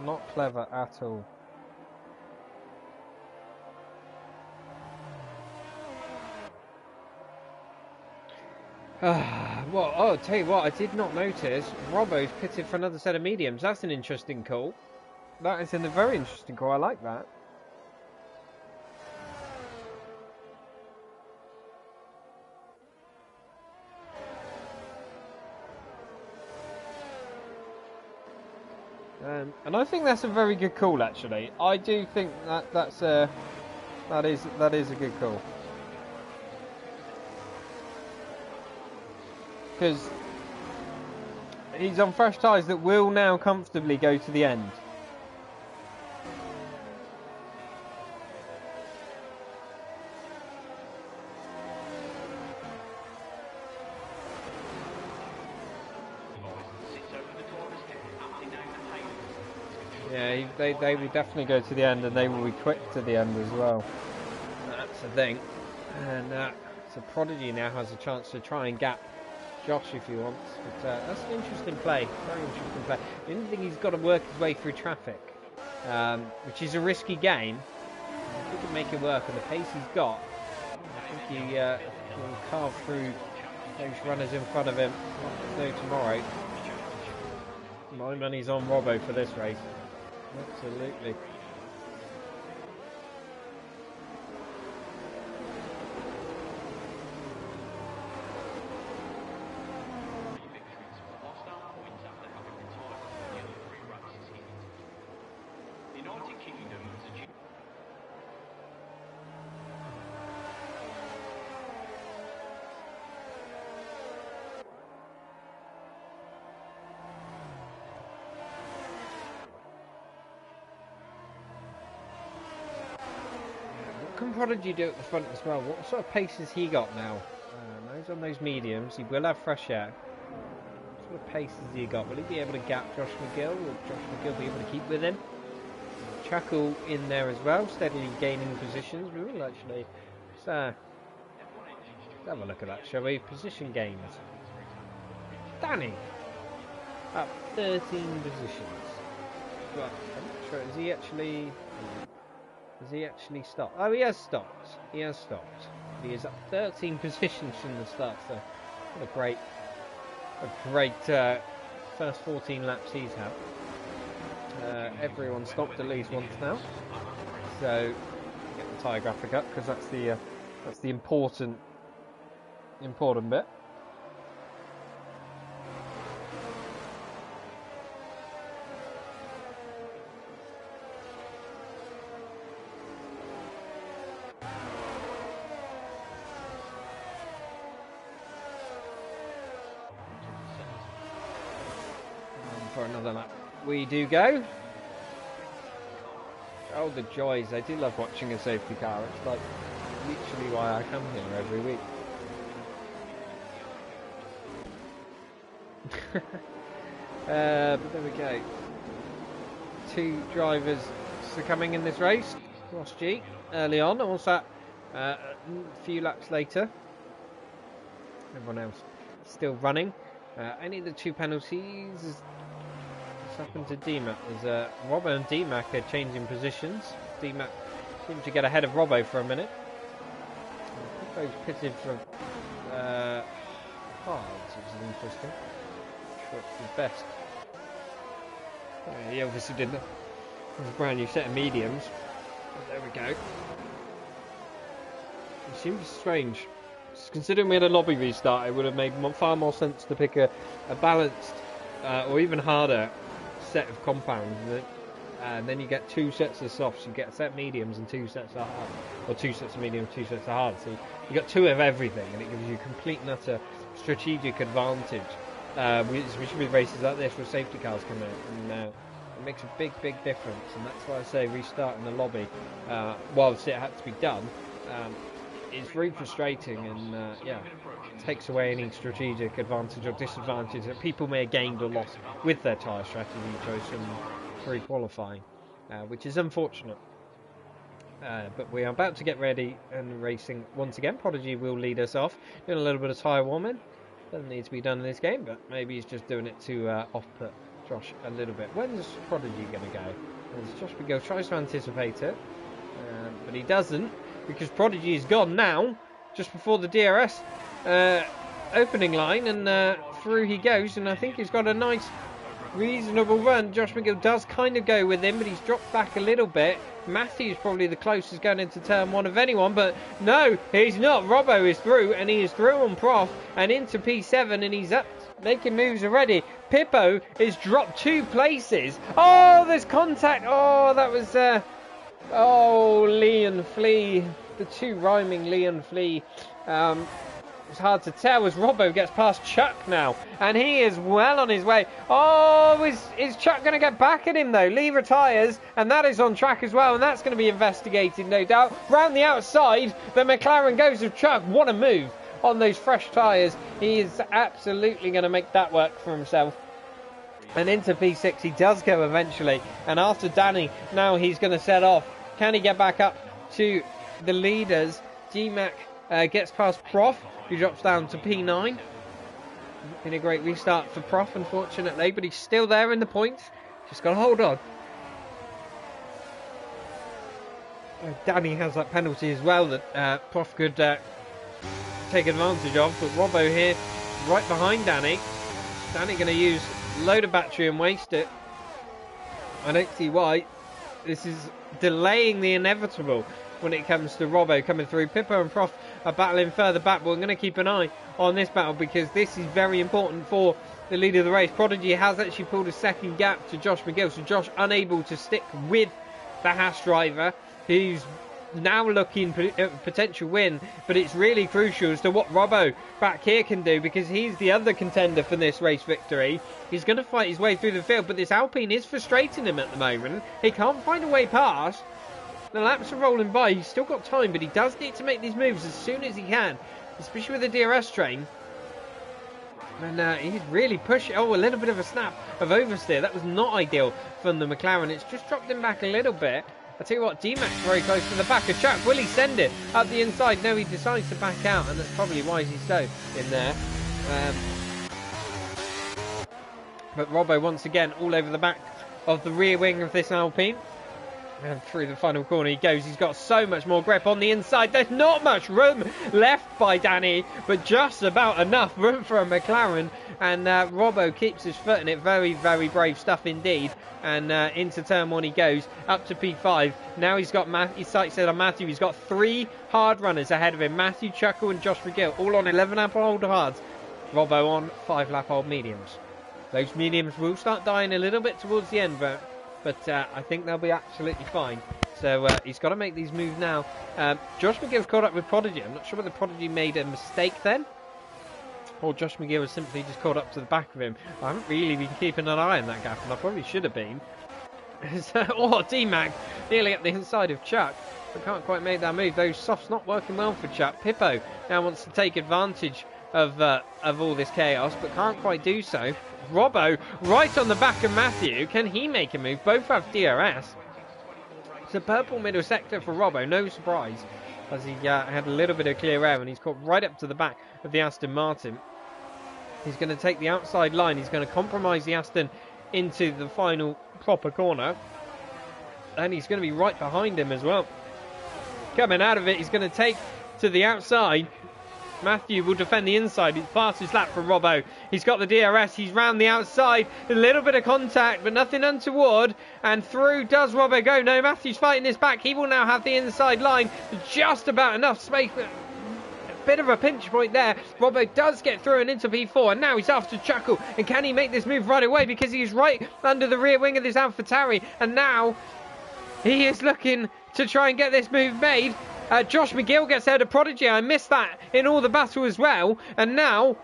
Not clever at all. Well, I'll tell you what, I did not notice. Robbo's pitted for another set of mediums. That's an interesting call. That is a very interesting call. I like that. And I think that's a very good call, actually. I do think that that is a good call, because he's on fresh tyres that will now comfortably go to the end. Yeah, they will definitely go to the end, and they will be quick to the end as well. That's the thing. And so Prodigy now has a chance to try and gap Josh if he wants. But that's an interesting play. Very interesting play. The only thing, he's got to work his way through traffic, which is a risky game. If he can make it work, and the pace he's got, I think he will carve through those runners in front of him. No tomorrow. My money's on Robbo for this race. Absolutely. What can Prodigy do at the front as well? What sort of pace has he got now? He's on those mediums. He will have fresh air. What sort of pace has he got? Will he be able to gap Josh McGill? Will Josh McGill be able to keep with him? Chuckle in there as well, steadily gaining positions. We will actually let's have a look at that, shall we? Position gains. Danny up 13 positions. But I'm not sure. Has he actually stopped? Oh, he has stopped. He has stopped. He is up 13 positions from the start. So what a great first 14 laps he's had. Everyone stopped at least once now. So get the tyre graphic up because that's the important bit. For another lap we do go. Oh, the joys. I do love watching a safety car. It's like literally why I come here every week. But there we go. Two drivers succumbing in this race. Ross G early on, also a few laps later. Everyone else still running. Only the two penalties happened to DMAC. There's Robbo and DMAC are changing positions. DMAC seemed to get ahead of Robbo for a minute. Both pitted for hards, which is interesting. Sure, it's his best. He obviously did a brand new set of mediums. There we go. It seems strange. Considering we had a lobby restart, it would have made far more sense to pick a balanced or even harder set of compounds, and then you get two sets of softs. You get a set of mediums and two sets of hard, or two sets of mediums, two sets of hard. So you got two of everything, and it gives you complete and utter strategic advantage. Which with races like this, where safety cars come out, and it makes a big difference. And that's why I say restarting the lobby, whilst it had to be done, is very frustrating, and takes away any strategic advantage or disadvantage that people may have gained or lost with their tyre strategy choice from pre-qualifying, which is unfortunate. But we are about to get ready and racing once again. Prodigy will lead us off, doing a little bit of tyre warming. Doesn't need to be done in this game, but maybe he's just doing it to off-put Josh a little bit. When's Prodigy going to go? As Josh McGill tries to anticipate it, but he doesn't, because Prodigy is gone now, just before the DRS opening line, and through he goes, and I think he's got a nice, reasonable run. Josh McGill does kind of go with him, but he's dropped back a little bit. Matthew's probably the closest going into turn one of anyone, but no, he's not. Robbo is through, and he is through on Prof and into P7, and he's up making moves already. Pippo is dropped 2 places. Oh, there's contact. Oh, that was Leon Flea, the 2 rhyming Leon Flea. It's hard to tell as Robbo gets past Chuck now, and he is well on his way. Oh, is Chuck going to get back at him though? Lee retires, and that is on track as well, and that's going to be investigated, no doubt. Round the outside, the McLaren goes of Chuck. What a move on those fresh tyres. He is absolutely going to make that work for himself. And into P6 he does go eventually, and after Danny, now he's going to set off. Can he get back up to the leaders? GMAC gets past Prof, who drops down to P9. Been a great restart for Prof, unfortunately, but he's still there in the points. Just got to hold on. Danny has that penalty as well that Prof could take advantage of, but Robbo here right behind Danny. Danny going to use a load of battery and waste it. I don't see why. This is delaying the inevitable when it comes to Robbo coming through. Pippo and Prof are battling further back, but we're going to keep an eye on this battle because this is very important for the leader of the race. Prodigy has actually pulled a second gap to Josh McGill, so Josh unable to stick with the Haas driver, who's now looking potential win, but it's really crucial as to what Robbo back here can do, because he's the other contender for this race victory. He's going to fight his way through the field, but this Alpine is frustrating him at the moment. He can't find a way past. The laps are rolling by. He's still got time, but he does need to make these moves as soon as he can, especially with the DRS train. And he's really pushing. Oh, a little bit of a snap of oversteer. That was not ideal from the McLaren. It's just dropped him back a little bit. I tell you what, D-Mac's very close to the back of Chuck. Will he send it up the inside? No, he decides to back out, and that's probably wisely so in there. But Robbo once again all over the back of the rear wing of this Alpine. And through the final corner he goes. He's got so much more grip on the inside. There's not much room left by Danny, but just about enough room for a McLaren. And Robbo keeps his foot in it. Very, very brave stuff indeed. And into turn one he goes, up to P5. Now he's got his sights set on Matthew. He's got 3 hard runners ahead of him. Matthew, Chuckle and Josh McGill, all on 11 lap old hards. Robbo on 5 lap old mediums. Those mediums will start dying a little bit towards the end, but I think they'll be absolutely fine. So he's got to make these moves now. Josh McGill's caught up with Prodigy. I'm not sure whether Prodigy made a mistake then, or Josh McGill was simply just caught up to the back of him. I haven't really been keeping an eye on that gap, and I probably should have been. Oh, D-Mac nearly up the inside of Chuck, but can't quite make that move. Those softs not working well for Chuck. Pippo now wants to take advantage of all this chaos, but can't quite do so. Robbo right on the back of Matthew. Can he make a move? Both have DRS. It's a purple middle sector for Robbo, no surprise, as he had a little bit of clear air and he's caught right up to the back of the Aston Martin. He's going to take the outside line. He's going to compromise the Aston into the final proper corner, and he's going to be right behind him as well. Coming out of it, he's going to take to the outside. Matthew will defend the inside. It's fastest lap for Robbo. He's got the DRS. He's round the outside. A little bit of contact, but nothing untoward. And through does Robbo go. No, Matthew's fighting this back. He will now have the inside line. Just about enough space. A bit of a pinch point there. Robbo does get through and into P4. And now he's after Chuckle. And can he make this move right away? Because he's right under the rear wing of this AlphaTauri. And now he is looking to try and get this move made. Josh McGill gets out of Prodigy. I missed that in all the battle as well. And now,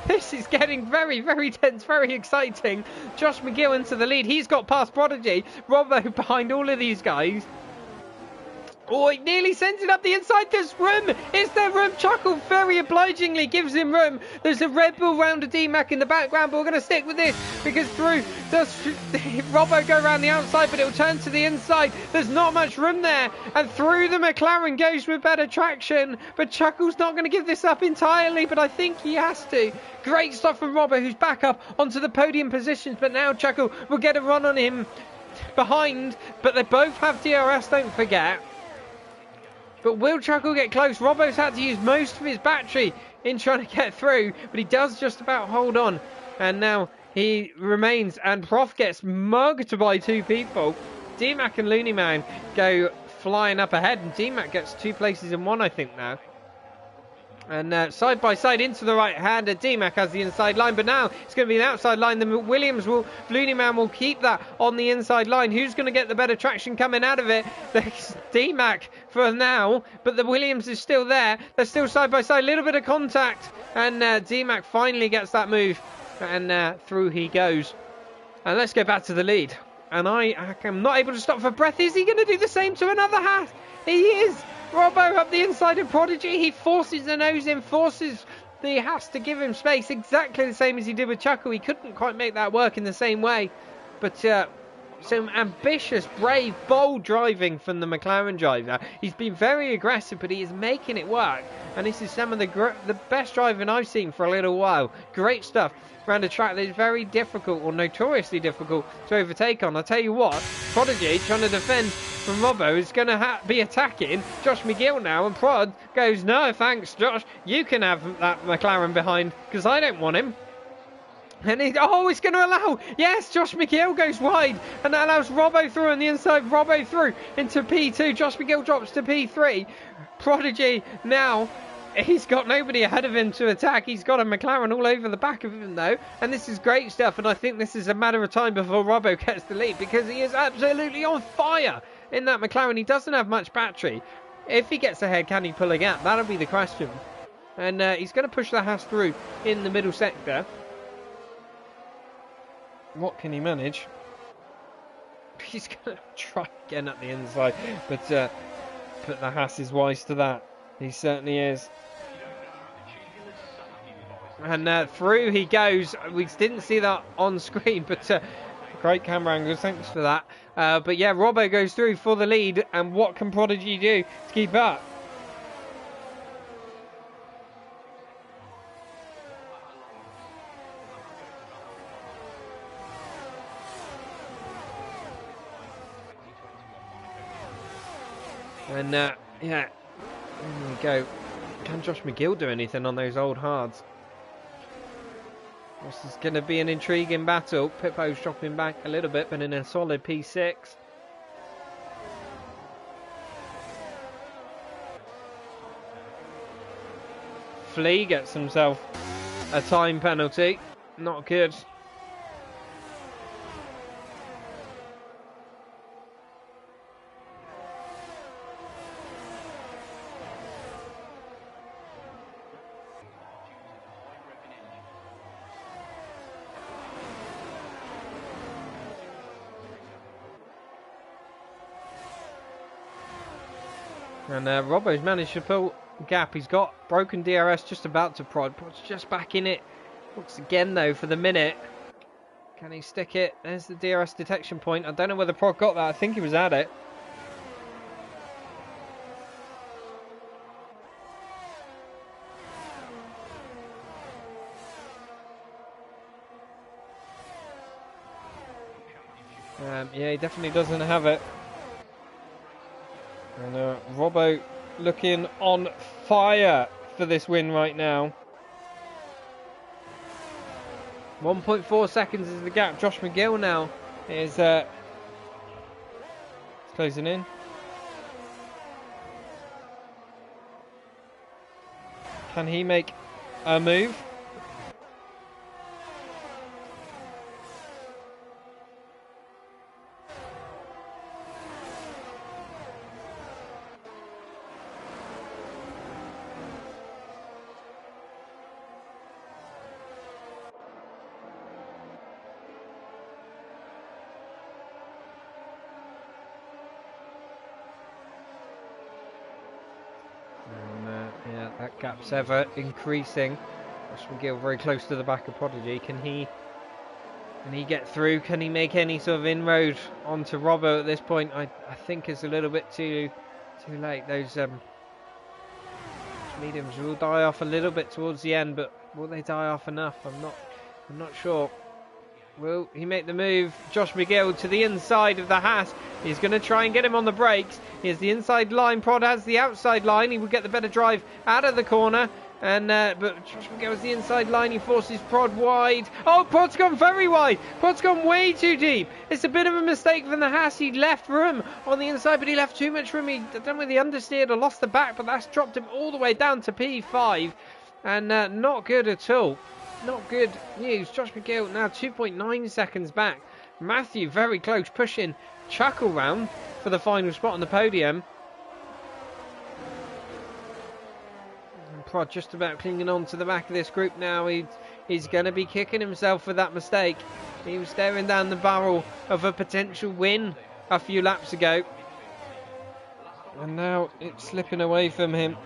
this is getting very, very tense, very exciting. Josh McGill into the lead. He's got past Prodigy. Robbo behind all of these guys. Oh, he nearly sends it up the inside. There's room. Is there room? Chuckle very obligingly gives him room. There's a Red Bull round of D-Mac in the background, but we're going to stick with this because through does Robbo go around the outside, but it'll turn to the inside. There's not much room there, and through the McLaren goes with better traction, but Chuckle's not going to give this up entirely, but I think he has to. Great stuff from Robbo, who's back up onto the podium positions, but now Chuckle will get a run on him behind, but they both have DRS, don't forget. But will Chuckle get close? Robbo's had to use most of his battery in trying to get through, but he does just about hold on. And now he remains, and Prof gets mugged by 2 people. D-Mac and Looney Man go flying up ahead, and D-Mac gets 2 places in 1, I think, now. And side by side into the right hand, D-Mac has the inside line, but now it's going to be an outside line. The Looney Man will keep that on the inside line. Who's going to get the better traction coming out of it? There's D-Mac for now, but the Williams is still there. They're still side by side, a little bit of contact, and D-Mac finally gets that move, and through he goes. And let's go back to the lead. And I am not able to stop for breath. Is he going to do the same to another Haas? He is. Robbo up the inside of Prodigy. He forces the nose in, forces the Haas to give him space, exactly the same as he did with Chuckle. He couldn't quite make that work in the same way, but some ambitious, brave, bold driving from the McLaren driver. He's been very aggressive, but he is making it work, and this is some of the best driving I've seen for a little while. Great stuff around a track that is very difficult, or notoriously difficult, to overtake on. I'll tell you what, Prodigy trying to defend from Robbo is going to be attacking Josh McGill now, and Prod goes, no thanks Josh, you can have that McLaren behind because I don't want him. And it's going to allow, yes, Josh McGill goes wide, and that allows Robbo through on the inside. Robbo through into P2. Josh McGill drops to P3. Prodigy now he's got nobody ahead of him to attack. He's got a McLaren all over the back of him, though. And this is great stuff. And I think this is a matter of time before Robbo gets the lead, because he is absolutely on fire in that McLaren. He doesn't have much battery. If he gets ahead, can he pull a gap? That'll be the question. And he's going to push the Haas through in the middle sector. What can he manage? He's going to try again at the inside, but the Haas is wise to that. He certainly is. And through he goes. We didn't see that on screen, but great camera angles. Thanks for that. But yeah, Robbo goes through for the lead. And what can Prodigy do to keep up? And yeah, there we go. Can Josh McGill do anything on those old hards? This is going to be an intriguing battle. Pippo's dropping back a little bit, but in a solid P6. Flea gets himself a time penalty. Not good. And Robbo's managed to pull gap. He's got broken DRS just about to prod. Prod's just back in it. Looks again though for the minute. Can he stick it? There's the DRS detection point. I don't know whether Prod got that. I think he was at it. Yeah, he definitely doesn't have it. And Robbo looking on fire for this win right now. 1.4 seconds is the gap. Josh McGill now is closing in. Can he make a move? Yeah, that gap's ever increasing. Josh McGill very close to the back of Prodigy. Can he get through? Can he make any sort of inroad onto Robbo at this point? I think it's a little bit too late. Those mediums will die off a little bit towards the end, but will they die off enough? I'm not sure. Will he make the move? Josh McGill to the inside of the Haas. He's going to try and get him on the brakes. Here's the inside line. Prod has the outside line. He will get the better drive out of the corner. And but Josh McGill has the inside line. He forces Prod wide. Oh, Prod's gone very wide. Prod's gone way too deep. It's a bit of a mistake from the Haas. He left room on the inside, but he left too much room. I don't know whether he understeered or lost the back, but that's dropped him all the way down to P5. And not good at all. Not good news. Josh McGill now 2.9 seconds back. Matthew very close, pushing Chuckle round for the final spot on the podium. And Prod just about clinging on to the back of this group now. He's going to be kicking himself for that mistake. He was staring down the barrel of a potential win a few laps ago. And now it's slipping away from him.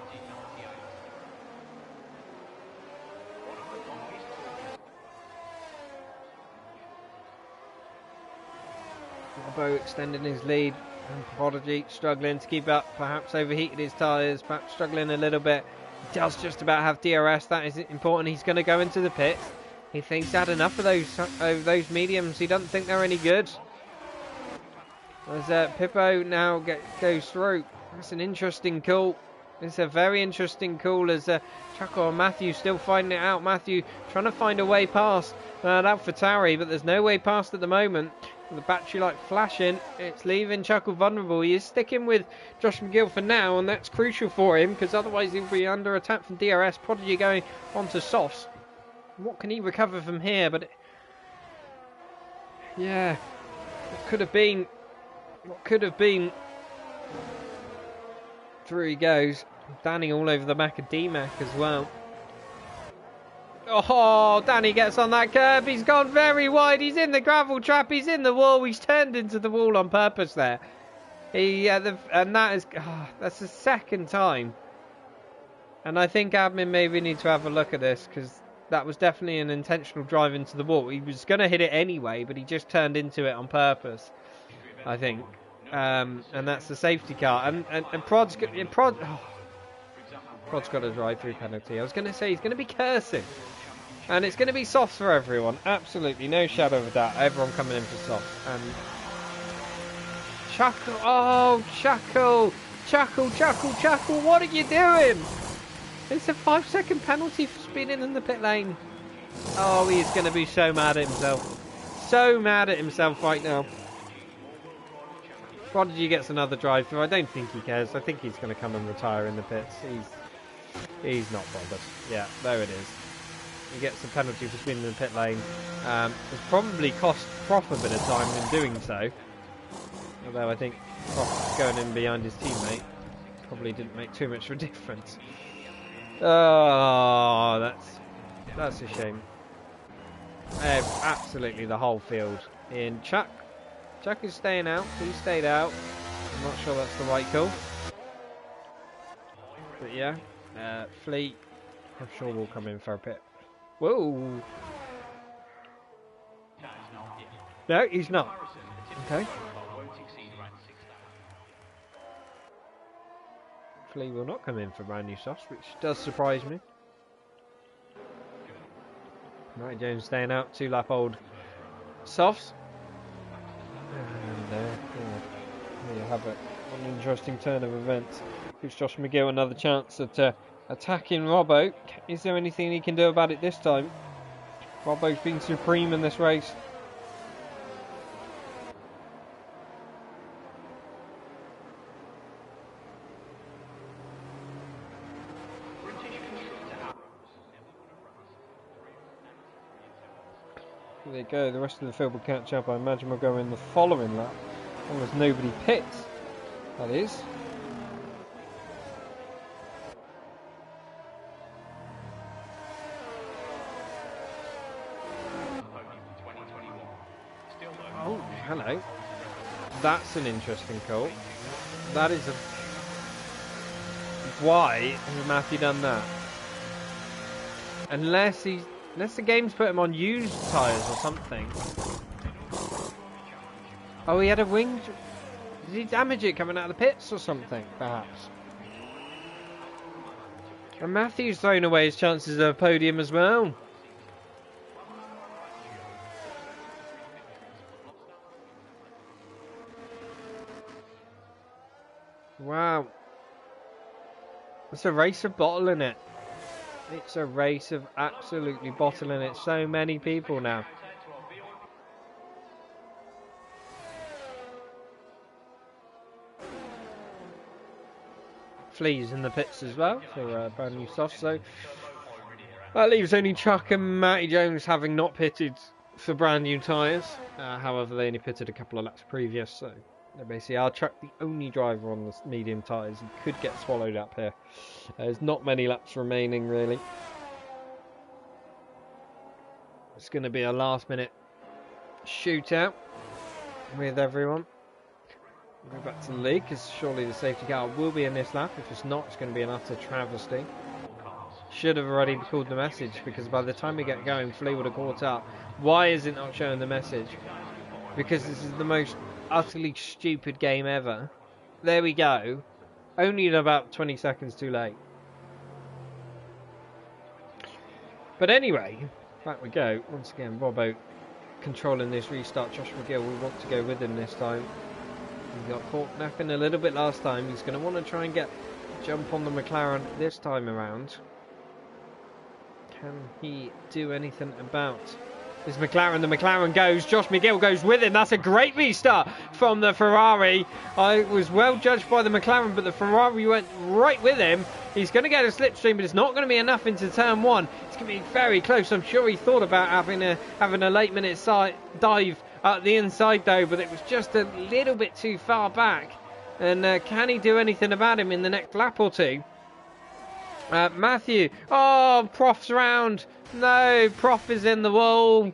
Robbo extending his lead, and Prodigy struggling to keep up, perhaps overheated his tyres, perhaps struggling a little bit. He does just about have DRS, that is important. He's going to go into the pits. He thinks he's had enough of those mediums. He doesn't think they're any good. As Pippo now goes through. That's an interesting call. It's a very interesting call as Chuckle and Matthew still finding it out. Matthew trying to find a way past AlphaTauri, but there's no way past at the moment. The battery light flashing. It's leaving Chuckle vulnerable. He is sticking with Josh McGill for now, and that's crucial for him because otherwise he'll be under attack from DRS. Prodigy going onto softs. What can he recover from here? But yeah, what could have been? What could have been? Through he goes. Danny all over the back of D-Mac as well. Oh, Danny gets on that curb. He's gone very wide. He's in the gravel trap. He's in the wall. He's turned into the wall on purpose there. And that is that's the second time. And I think admin maybe need to have a look at this because that was definitely an intentional drive into the wall. He was going to hit it anyway, but he just turned into it on purpose, I think. And that's the safety car. And Prod's got a drive-through penalty. I was going to say he's going to be cursing. And it's going to be softs for everyone. Absolutely. No shadow of a doubt. Everyone coming in for softs. And Chuckle. Oh, Chuckle. Chuckle. What are you doing? It's a 5-second penalty for speeding in the pit lane. Oh, he's going to be so mad at himself. So mad at himself right now. Prodigy gets another drive-through. I don't think he cares. I think he's going to come and retire in the pits. He's not bothered. Yeah, there it is. He gets a penalty for speeding in the pit lane. It's probably cost Prof a bit of time in doing so. Although I think Prof going in behind his teammate probably didn't make too much of a difference. Oh, that's a shame. Absolutely the whole field in Chuck. Chuck is staying out. He stayed out. I'm not sure that's the right call. But yeah, Fleet, I'm sure will come in for a pit. Whoa. No, he's not. Okay. Flea will not come in for brand new softs, which does surprise me. Right, Jones staying out, 2-lap old softs. And there you have it. What an interesting turn of events. Gives Josh McGill another chance at attacking Robbo. Is there anything he can do about it this time? Robbo's been supreme in this race. There you go, the rest of the field will catch up. I imagine we'll go in the following lap. As long as nobody pits, that is. Oh, hello. That's an interesting call. That is a... Why has Matthew done that? Unless the game's put him on used tyres or something. Oh, he had a wing... Did he damage it coming out of the pits or something, perhaps? And Matthew's thrown away his chances of a podium as well. Wow. It's a race of bottling it. It's a race of absolutely bottling it. So many people now. Fleas in the pits as well for brand new soft. So that leaves only Chuck and Matty Jones having not pitted for brand new tyres. However, they only pitted a couple of laps previous. So they basically are Chuck the only driver on the medium tyres. He could get swallowed up here. There's not many laps remaining really. It's going to be a last minute shootout with everyone. We'll go back to the lead because surely the safety car will be in this lap. If it's not, it's going to be an utter travesty. Should have already called the message because by the time we get going, Flea would have caught up. Why is it not showing the message? Because this is the most utterly stupid game ever. There we go. Only about 20 seconds too late. But anyway, back we go. Once again, Robbo controlling this restart. Josh McGill will want to go with him this time. He got caught napping a little bit last time. He's going to want to try and jump on the McLaren this time around. Can he do anything about This McLaren, the McLaren goes. Josh McGill goes with him. That's a great restart from the Ferrari. I was well judged by the McLaren, but the Ferrari went right with him. He's going to get a slipstream, but it's not going to be enough into turn one. It's going to be very close. I'm sure he thought about having a late minute dive at the inside though, but it was just a little bit too far back. And can he do anything about him in the next lap or two? Matthew. Oh, Prof's round. No, Prof is in the wall.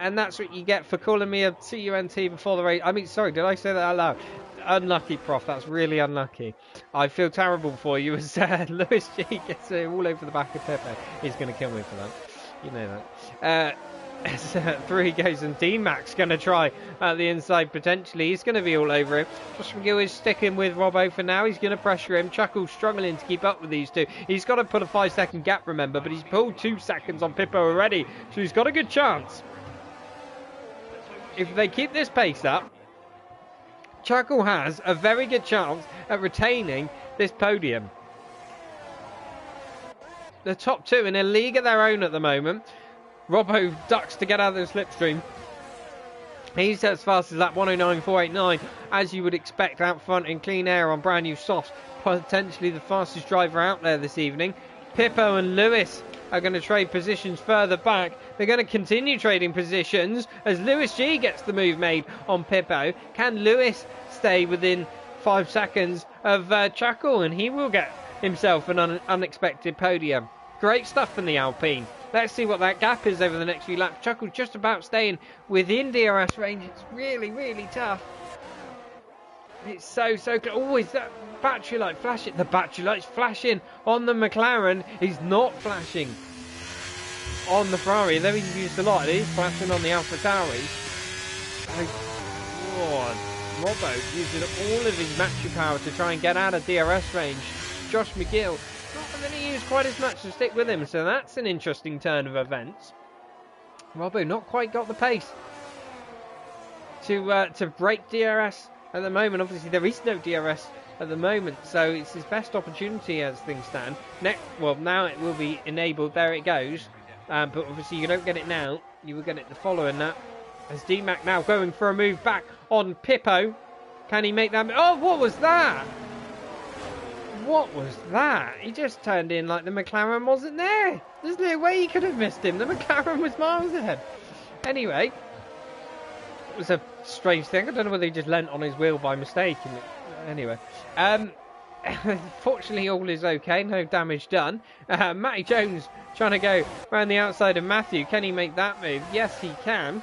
And that's what you get for calling me a CUNT before the race. I mean, sorry, did I say that out loud? Unlucky, Prof. That's really unlucky. I feel terrible for you as Lewis G gets all over the back of Pepe. He's going to kill me for that. You know that. Through he goes, and D-Mac's going to try at the inside potentially. He's going to be all over him. Josh McGill is sticking with Robbo for now. He's going to pressure him. Chuckle's struggling to keep up with these two. He's got to put a 5-second gap, remember, but he's pulled 2 seconds on Pippo already, so he's got a good chance. If they keep this pace up, Chuckle has a very good chance at retaining this podium. The top two in a league of their own at the moment. Robbo ducks to get out of the slipstream. He's as fast as that 109.489, as you would expect out front in clean air on brand new softs. Potentially the fastest driver out there this evening. Pippo and Lewis are going to trade positions further back. They're going to continue trading positions as Lewis G gets the move made on Pippo. Can Lewis stay within 5 seconds of Chuckle, and he will get himself an unexpected podium. Great stuff from the Alpine. Let's see what that gap is over the next few laps. Chuckle's just about staying within DRS range. It's really, really tough. It's so close. Always that battery light flashing. The battery light's flashing on the McLaren. He's not flashing on the Ferrari. They've used a lot. It is flashing on the AlphaTauri. Oh, Robbo using all of his battery power to try and get out of DRS range. Josh McGill not going to use quite as much to stick with him, so that's an interesting turn of events. Robbo not quite got the pace to break DRS at the moment. Obviously there is no DRS at the moment, so it's his best opportunity as things stand. Now it will be enabled. There it goes, but obviously you don't get it now. You will get it the following that. As D-Mac now going for a move back on Pippo. Can he make that? Oh, what was that? What was that? He just turned in like the McLaren wasn't there. There's no way he could have missed him. The McLaren was miles ahead. Anyway, it was a strange thing. I don't know whether he just leant on his wheel by mistake. Anyway, fortunately all is okay. No damage done. Matty Jones trying to go around the outside of Matthew. Can he make that move? Yes, he can.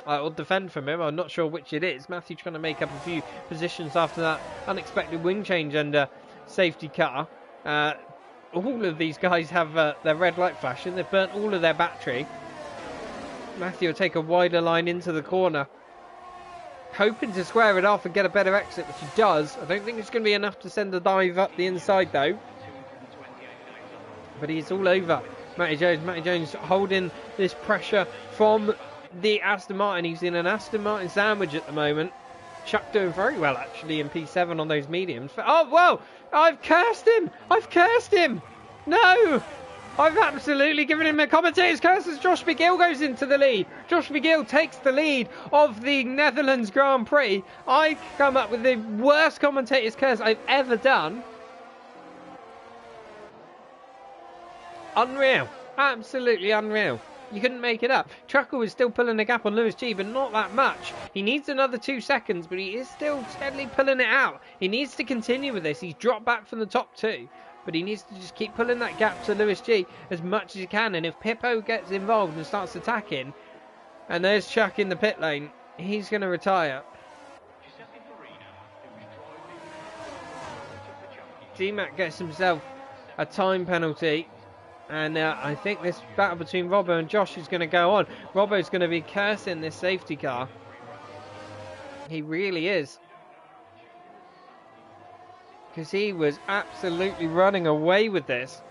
Or defend from him. I'm not sure which it is. Matthew trying to make up a few positions after that unexpected wing change under safety car. All of these guys have their red light flashing. They've burnt all of their battery. Matthew will take a wider line into the corner, hoping to square it off and get a better exit, which he does. I don't think it's going to be enough to send the dive up the inside though, but he's all over Matty Jones. Matty Jones holding this pressure from the Aston Martin. He's in an Aston Martin sandwich at the moment. Chuck doing very well actually in P7 on those mediums. Oh, whoa! I've cursed him! I've cursed him! No! I've absolutely given him a commentator's curse as Josh McGill goes into the lead. Josh McGill takes the lead of the Netherlands Grand Prix. I come up with the worst commentator's curse I've ever done. Unreal. Absolutely unreal. You couldn't make it up. Chuckle is still pulling the gap on Lewis G, but not that much. He needs another 2 seconds, but he is still steadily pulling it out. He needs to continue with this. He's dropped back from the top 2, but he needs to just keep pulling that gap to Lewis G as much as he can. And if Pippo gets involved and starts attacking, and there's Chuck in the pit lane, he's going to retire. D-Mac gets himself a time penalty. And I think this battle between Robbo and Josh is going to go on. Robbo's going to be cursing this safety car. He really is. Because he was absolutely running away with this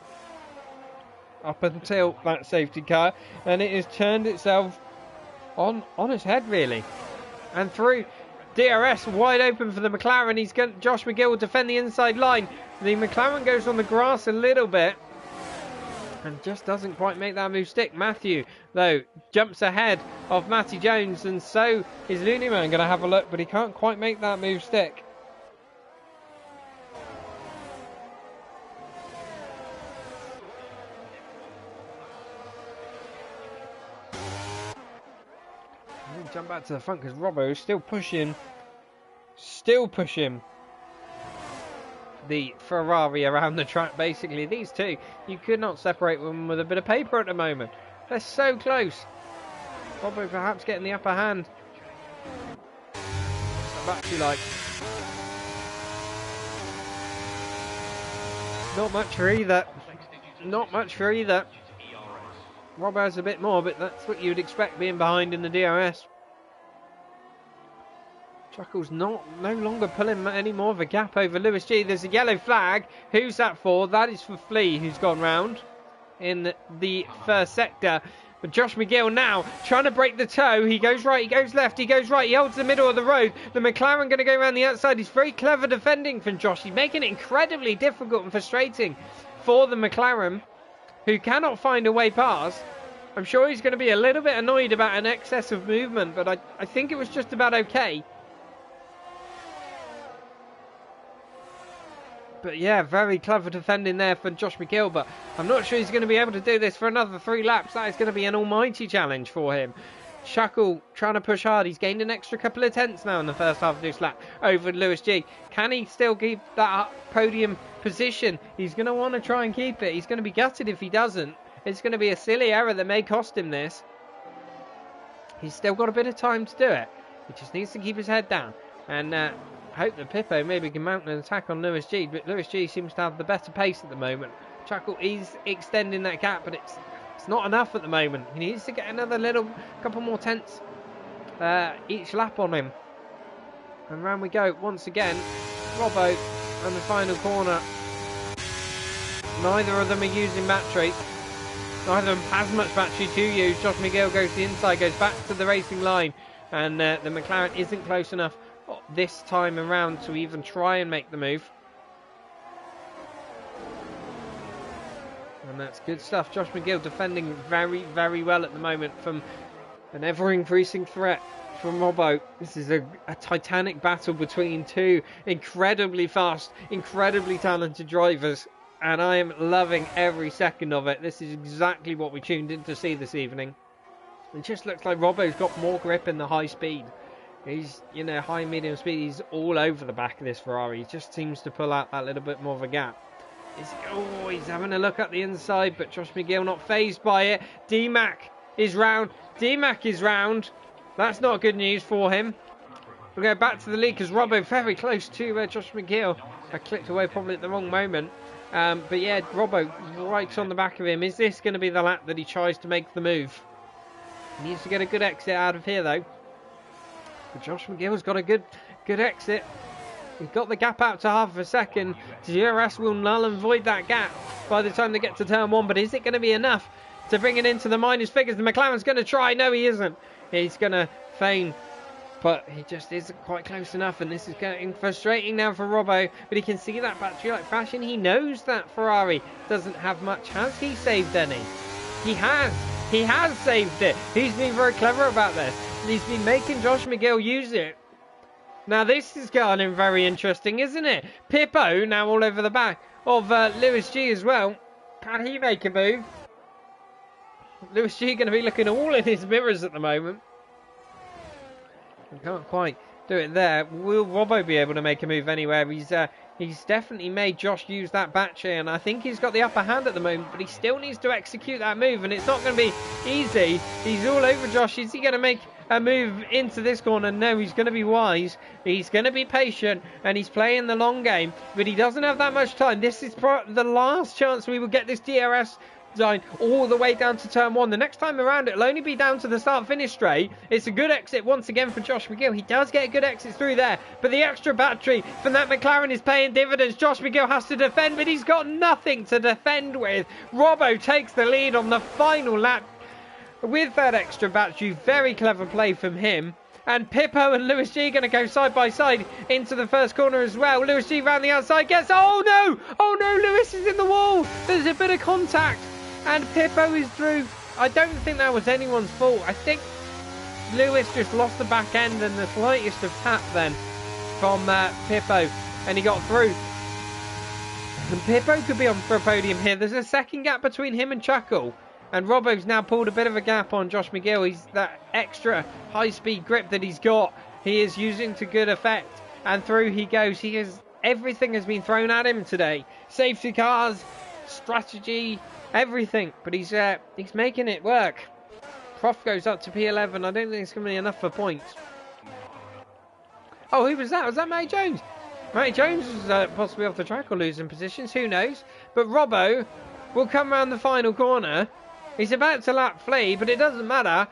up until that safety car. And it has turned itself on its head, really. And through DRS wide open for the McLaren. Josh McGill will defend the inside line. The McLaren goes on the grass a little bit. and just doesn't quite make that move stick. Matthew, though, jumps ahead of Matty Jones, and so is Looney Man going to have a look, but he can't quite make that move stick. Jump back to the front because Robbo is still pushing the Ferrari around the track. Basically, these two, you could not separate them with a bit of paper at the moment. They're so close. Robbo perhaps getting the upper hand. Battery like. Not much for either. Not much for either. Robbo has a bit more, but that's what you'd expect being behind in the DRS. Chuckle's no longer pulling any more of a gap over Lewis G. There's a yellow flag. Who's that for? That is for Flea, who's gone round in the first sector. But Josh McGill now trying to break the toe. He goes right, he goes left, he goes right. He holds the middle of the road. The McLaren going to go around the outside. He's very clever defending from Josh. He's making it incredibly difficult and frustrating for the McLaren, who cannot find a way past. I'm sure he's going to be a little bit annoyed about an excess of movement, but I think it was just about okay. But yeah, very clever defending there for Josh McGill, but I'm not sure he's going to be able to do this for another 3 laps. That is going to be an almighty challenge for him. Chuckle trying to push hard. He's gained an extra couple of tenths now in the first half of this lap over Lewis G. Can he still keep that podium position? He's going to want to try and keep it. He's going to be gutted if he doesn't. It's going to be a silly error that may cost him this. He's still got a bit of time to do it. He just needs to keep his head down. And hope that Pippo maybe can mount an attack on Lewis G, but Lewis G seems to have the better pace at the moment. Chuckle is extending that gap, but it's not enough at the moment. He needs to get another couple more tenths each lap on him. And round we go once again. Robbo on the final corner. Neither of them are using battery. Neither of them has much battery to use. Josh McGill goes to the inside, goes back to the racing line, and the McLaren isn't close enough this time around to even try and make the move. And that's good stuff. Josh McGill defending very, very well at the moment from an ever-increasing threat from Robbo. This is a titanic battle between two incredibly fast, incredibly talented drivers, and I am loving every second of it. This is exactly what we tuned in to see this evening. It just looks like Robbo's got more grip in the high speed. He's, high, medium speed. He's all over the back of this Ferrari. He just seems to pull out that little bit more of a gap. He's having a look at the inside, but Josh McGill not phased by it. D-Mac is round. D-Mac is round. That's not good news for him. We'll go back to the lead because Robbo very close to Josh McGill. I clicked away probably at the wrong moment. But yeah, Robbo right on the back of him. Is this going to be the lap that he tries to make the move? He needs to get a good exit out of here though. But Josh McGill's got a good exit. He's got the gap out to half a second. DRS will null and void that gap by the time they get to turn 1. But is it going to be enough to bring it into the minus figures? The McLaren's going to try. No, he isn't. He's going to feign. But he just isn't quite close enough. And this is getting frustrating now for Robbo. But he can see that battery like fashion. He knows that Ferrari doesn't have much. Has he saved any? He has. He has saved it. He's been very clever about this. He's been making Josh McGill use it. Now this is getting very interesting, isn't it? Pippo now all over the back of Lewis G as well. Can he make a move? Lewis G going to be looking all in his mirrors at the moment. He can't quite do it there. Will Robbo be able to make a move anywhere? He's definitely made Josh use that battery, and I think he's got the upper hand at the moment, but he still needs to execute that move, and it's not going to be easy. He's all over Josh. Is he going to make a move into this corner? No, he's going to be wise. He's going to be patient, and he's playing the long game, but he doesn't have that much time. This is the last chance we will get this DRS zone all the way down to turn 1. The next time around it'll only be down to the start-finish straight. It's a good exit once again for Josh McGill. He does get a good exit through there, but the extra battery from that McLaren is paying dividends. Josh McGill has to defend, but he's got nothing to defend with. Robbo takes the lead on the final lap with that extra battery. Very clever play from him. And Pippo and Lewis G going to go side by side into the first corner as well. Lewis G round the outside gets... Oh no! Lewis is in the wall! There's a bit of contact And Pippo is through. I don't think that was anyone's fault. I think Lewis just lost the back end and the slightest of tap then from Pippo, and he got through. And Pippo could be on for a podium here. There's a second gap between him and Chuckle, and Robbo's now pulled a bit of a gap on Josh McGill. He's that extra high-speed grip that he's got. He is using to good effect, and through he goes. Everything has been thrown at him today. Safety cars, strategy, everything. But he's making it work. Prof goes up to P11. I don't think it's going to be enough for points. Oh, who was that? Was that Matty Jones? Matty Jones was possibly off the track or losing positions. Who knows? But Robbo will come around the final corner. He's about to lap Flea, but it doesn't matter.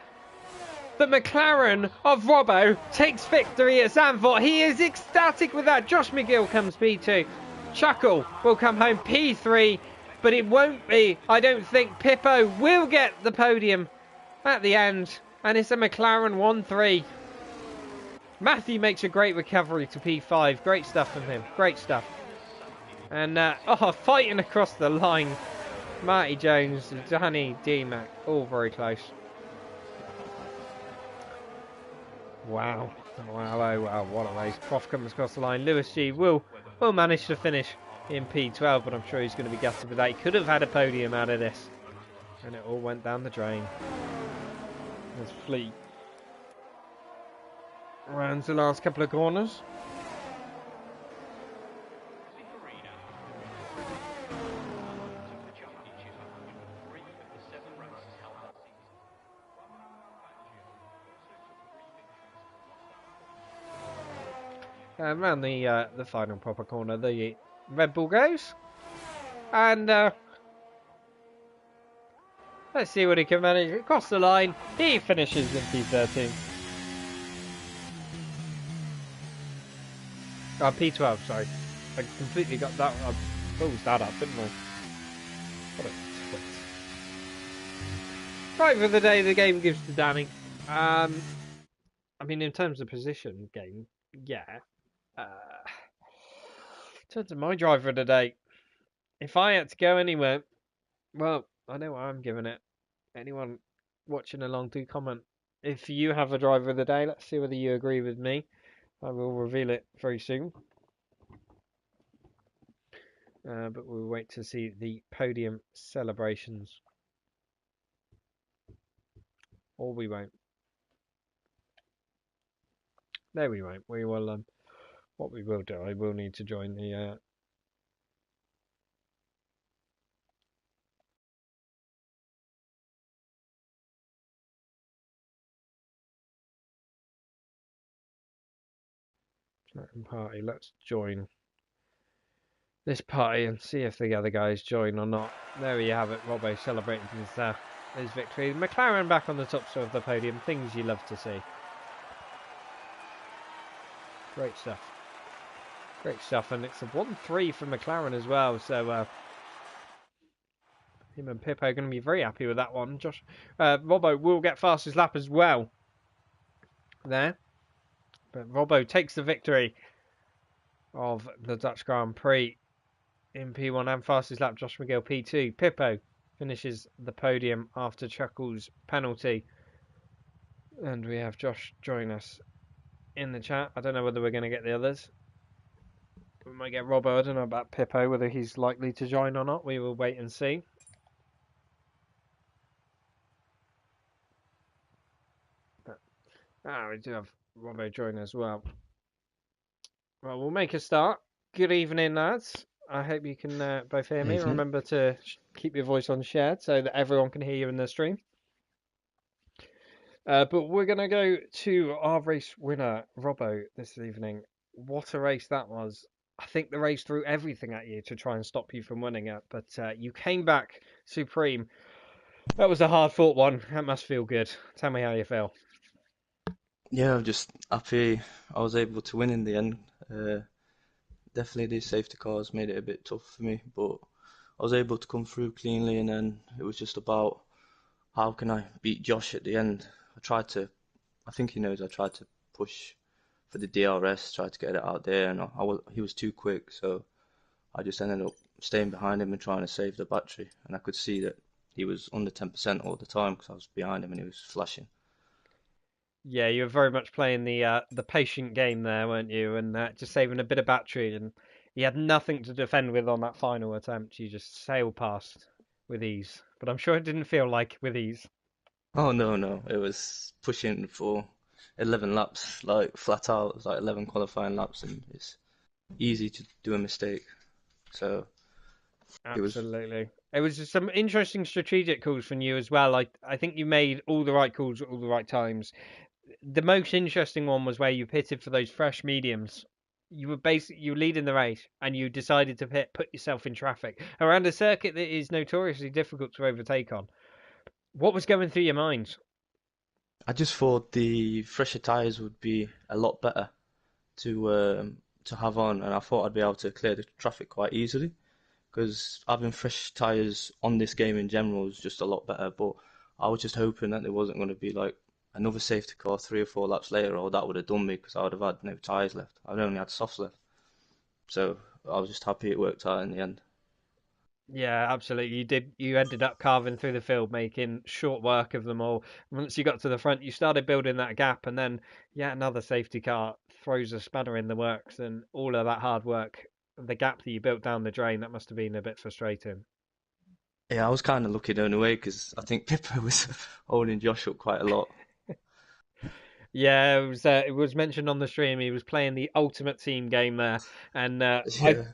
The McLaren of Robbo takes victory at Zandvoort. He is ecstatic with that. Josh McGill comes P2. Chuckle will come home P3, but it won't be. I don't think Pippo will get the podium at the end, and it's a McLaren 1-3. Matthew makes a great recovery to P5. Great stuff from him. Great stuff. And fighting across the line. Matty Jones, Danny D-Mac, all very close. Wow. Wow, oh wow, what a race. Prof comes across the line. Lewis G will manage to finish in P12, but I'm sure he's going to be gutted with that. He could have had a podium out of this. And it all went down the drain. There's Fleet. Rounds the last couple of corners. Around the final proper corner, the Red Bull goes, and let's see what he can manage across the line. He finishes in P13. P12, sorry. I completely got that. I closed that up, didn't I? What a twit. Right for the day, the game gives to Danny. I mean, in terms of position game, yeah. In terms of my driver of the day, if I had to go anywhere, well, I know what I'm giving it. Anyone watching along, do comment. If you have a driver of the day, let's see whether you agree with me. I will reveal it very soon. But we'll wait to see the podium celebrations. Or we won't. No, we won't. We will. What we will do, I will need to join the. Party. Let's join this party and see if the other guys join or not. There we have it. Robbo celebrating his victory. McLaren back on the top of the podium. Things you love to see. Great stuff. Great stuff. And it's a 1-3 for McLaren as well. So him and Pippo are going to be very happy with that one. Robbo will get fastest lap as well. There. But Robbo takes the victory of the Dutch Grand Prix in P1 and fastest lap. Josh McGill P2. Pippo finishes the podium after Chuckle's penalty. And we have Josh join us in the chat. I don't know whether we're going to get the others. We might get Robbo. I don't know about Pippo, whether he's likely to join or not. We will wait and see. But, we do have Robbo join as well. Well, we'll make a start. Good evening, lads. I hope you can both hear me. Remember to keep your voice on shared so that everyone can hear you in the stream. But we're going to go to our race winner, Robbo, this evening. What a race that was. I think the race threw everything at you to try and stop you from winning it. But you came back supreme. That was a hard-fought one. That must feel good. Tell me how you feel. Yeah, I'm just happy I was able to win in the end. Definitely these safety cars made it a bit tough for me, but I was able to come through cleanly, and then it was just about how can I beat Josh at the end. I think he knows, I tried to push for the DRS, tried to get it out there, and he was too quick, so I just ended up staying behind him and trying to save the battery, and I could see that he was under 10% all the time because I was behind him and he was flashing. Yeah, you were very much playing the patient game there, weren't you? And just saving a bit of battery, and you had nothing to defend with on that final attempt. You just sailed past with ease. But I'm sure it didn't feel like with ease. Oh no, no, it was pushing for 11 laps, like flat out. It was like 11 qualifying laps, and it's easy to do a mistake. So it was, Absolutely. It was just some interesting strategic calls from you as well. I think you made all the right calls at all the right times. The most interesting one was where you pitted for those fresh mediums. You were leading the race and you decided to put yourself in traffic around a circuit that is notoriously difficult to overtake on. What was going through your mind? I just thought the fresher tires would be a lot better to have on, and I thought I'd be able to clear the traffic quite easily because having fresh tires on this game in general is just a lot better. But I was just hoping that there wasn't going to be like another safety car 3 or 4 laps later, or that would have done me because I would have had no tires left. I'd only had softs left, so I was just happy it worked out in the end. Yeah, absolutely. You did. You ended up carving through the field, making short work of them all. Once you got to the front, you started building that gap, and then yeah, another safety car throws a spanner in the works, and all of that hard work, the gap that you built down the drain, that must have been a bit frustrating. Yeah, I was kind of lucky in a way because I think Pippa was holding Josh up quite a lot. Yeah, it was mentioned on the stream. He was playing the ultimate team game there, and Yeah,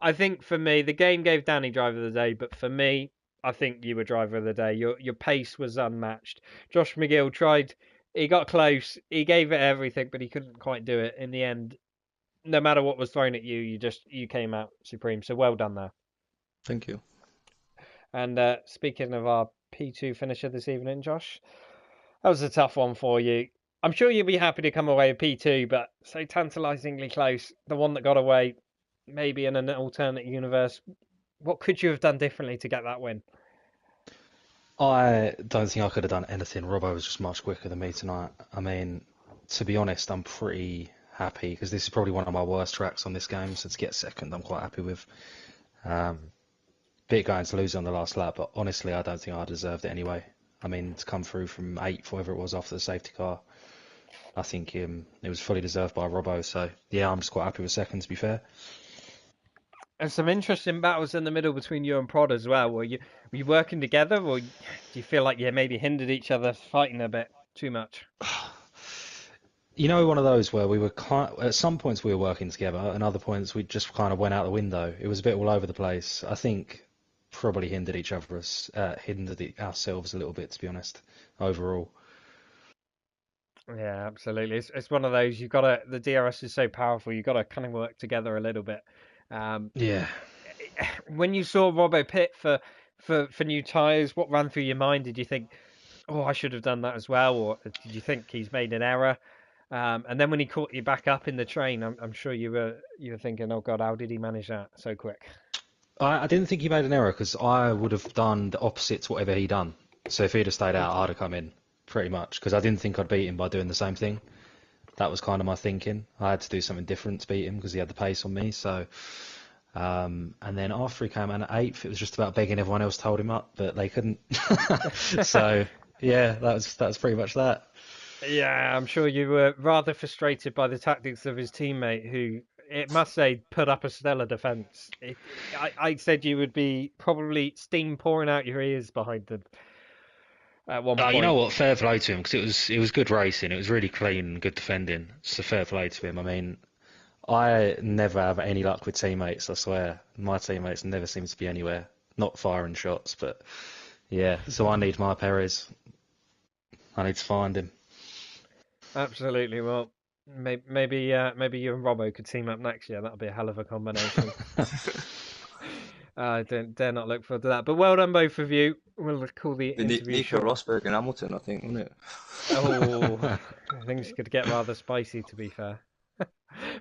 I think for me the game gave Danny driver of the day, but for me I think you were driver of the day. Your pace was unmatched. Josh McGill tried, he got close, he gave it everything, but he couldn't quite do it in the end. No matter what was thrown at you, you came out supreme. So well done there. thank you. And speaking of our P2 finisher this evening, Josh, that was a tough one for you. I'm sure you'll be happy to come away with P2, but so tantalisingly close. The one that got away, maybe in an alternate universe. What could you have done differently to get that win? I don't think I could have done anything. Robbo was just much quicker than me tonight. I mean, to be honest, I'm pretty happy because this is probably one of my worst tracks on this game. So to get second, I'm quite happy with. Um, Bit going to lose on the last lap, but honestly, I don't think I deserved it anyway. I mean, to come through from eighth, whatever it was, after the safety car, I think it was fully deserved by Robbo. So yeah, I'm just quite happy with second, to be fair. And some interesting battles in the middle between you and Prod as well. Were you working together, or do you feel like you maybe hindered each other fighting a bit too much? You know, one of those where we were at some points we were working together, and other points we just kind of went out the window. It was a bit all over the place. I think probably ourselves a little bit, to be honest, overall. Yeah, absolutely. It's one of those you gotta. The DRS is so powerful. You gotta kind of work together a little bit. Um, Yeah. when you saw Robbo pit for new tyres, what ran through your mind? Did you think, oh, I should have done that as well, or did you think he's made an error? And then when he caught you back up in the train, I'm sure you were thinking, oh God, how did he manage that so quick? I didn't think he made an error because I would have done the opposite to whatever he done. So if he'd have stayed out, I'd have come in, pretty much, because I didn't think I'd beat him by doing the same thing. That was kind of my thinking. I had to do something different to beat him because he had the pace on me. So, and then after he came in at eighth, it was just about begging everyone else to hold him up, but they couldn't. So yeah, that was pretty much that. Yeah, I'm sure you were rather frustrated by the tactics of his teammate, who it must say put up a stellar defence. I said you would be probably steam pouring out your ears behind them at one You know point. what? Fair play to him because it was good racing. It was really clean and good defending. So fair play to him. I mean, I never have any luck with teammates. I swear, my teammates never seem to be anywhere, not firing shots. But yeah, so I need my Perez. I need to find him. Absolutely. Well, maybe you and Robbo could team up next year. That'll be a hell of a combination. I don't dare not look forward to that. But well done, both of you. We'll call the interview Nico short. Rosberg and Hamilton, I think, wasn't it? Oh, things could get rather spicy, to be fair.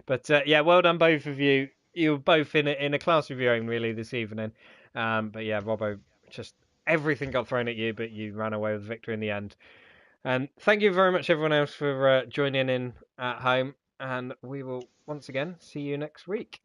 But yeah, well done, both of you. You were both in a class of your own, really, this evening. But yeah, Robbo, just everything got thrown at you, but you ran away with victory in the end. And thank you very much, everyone else, for joining in at home. And we will once again see you next week.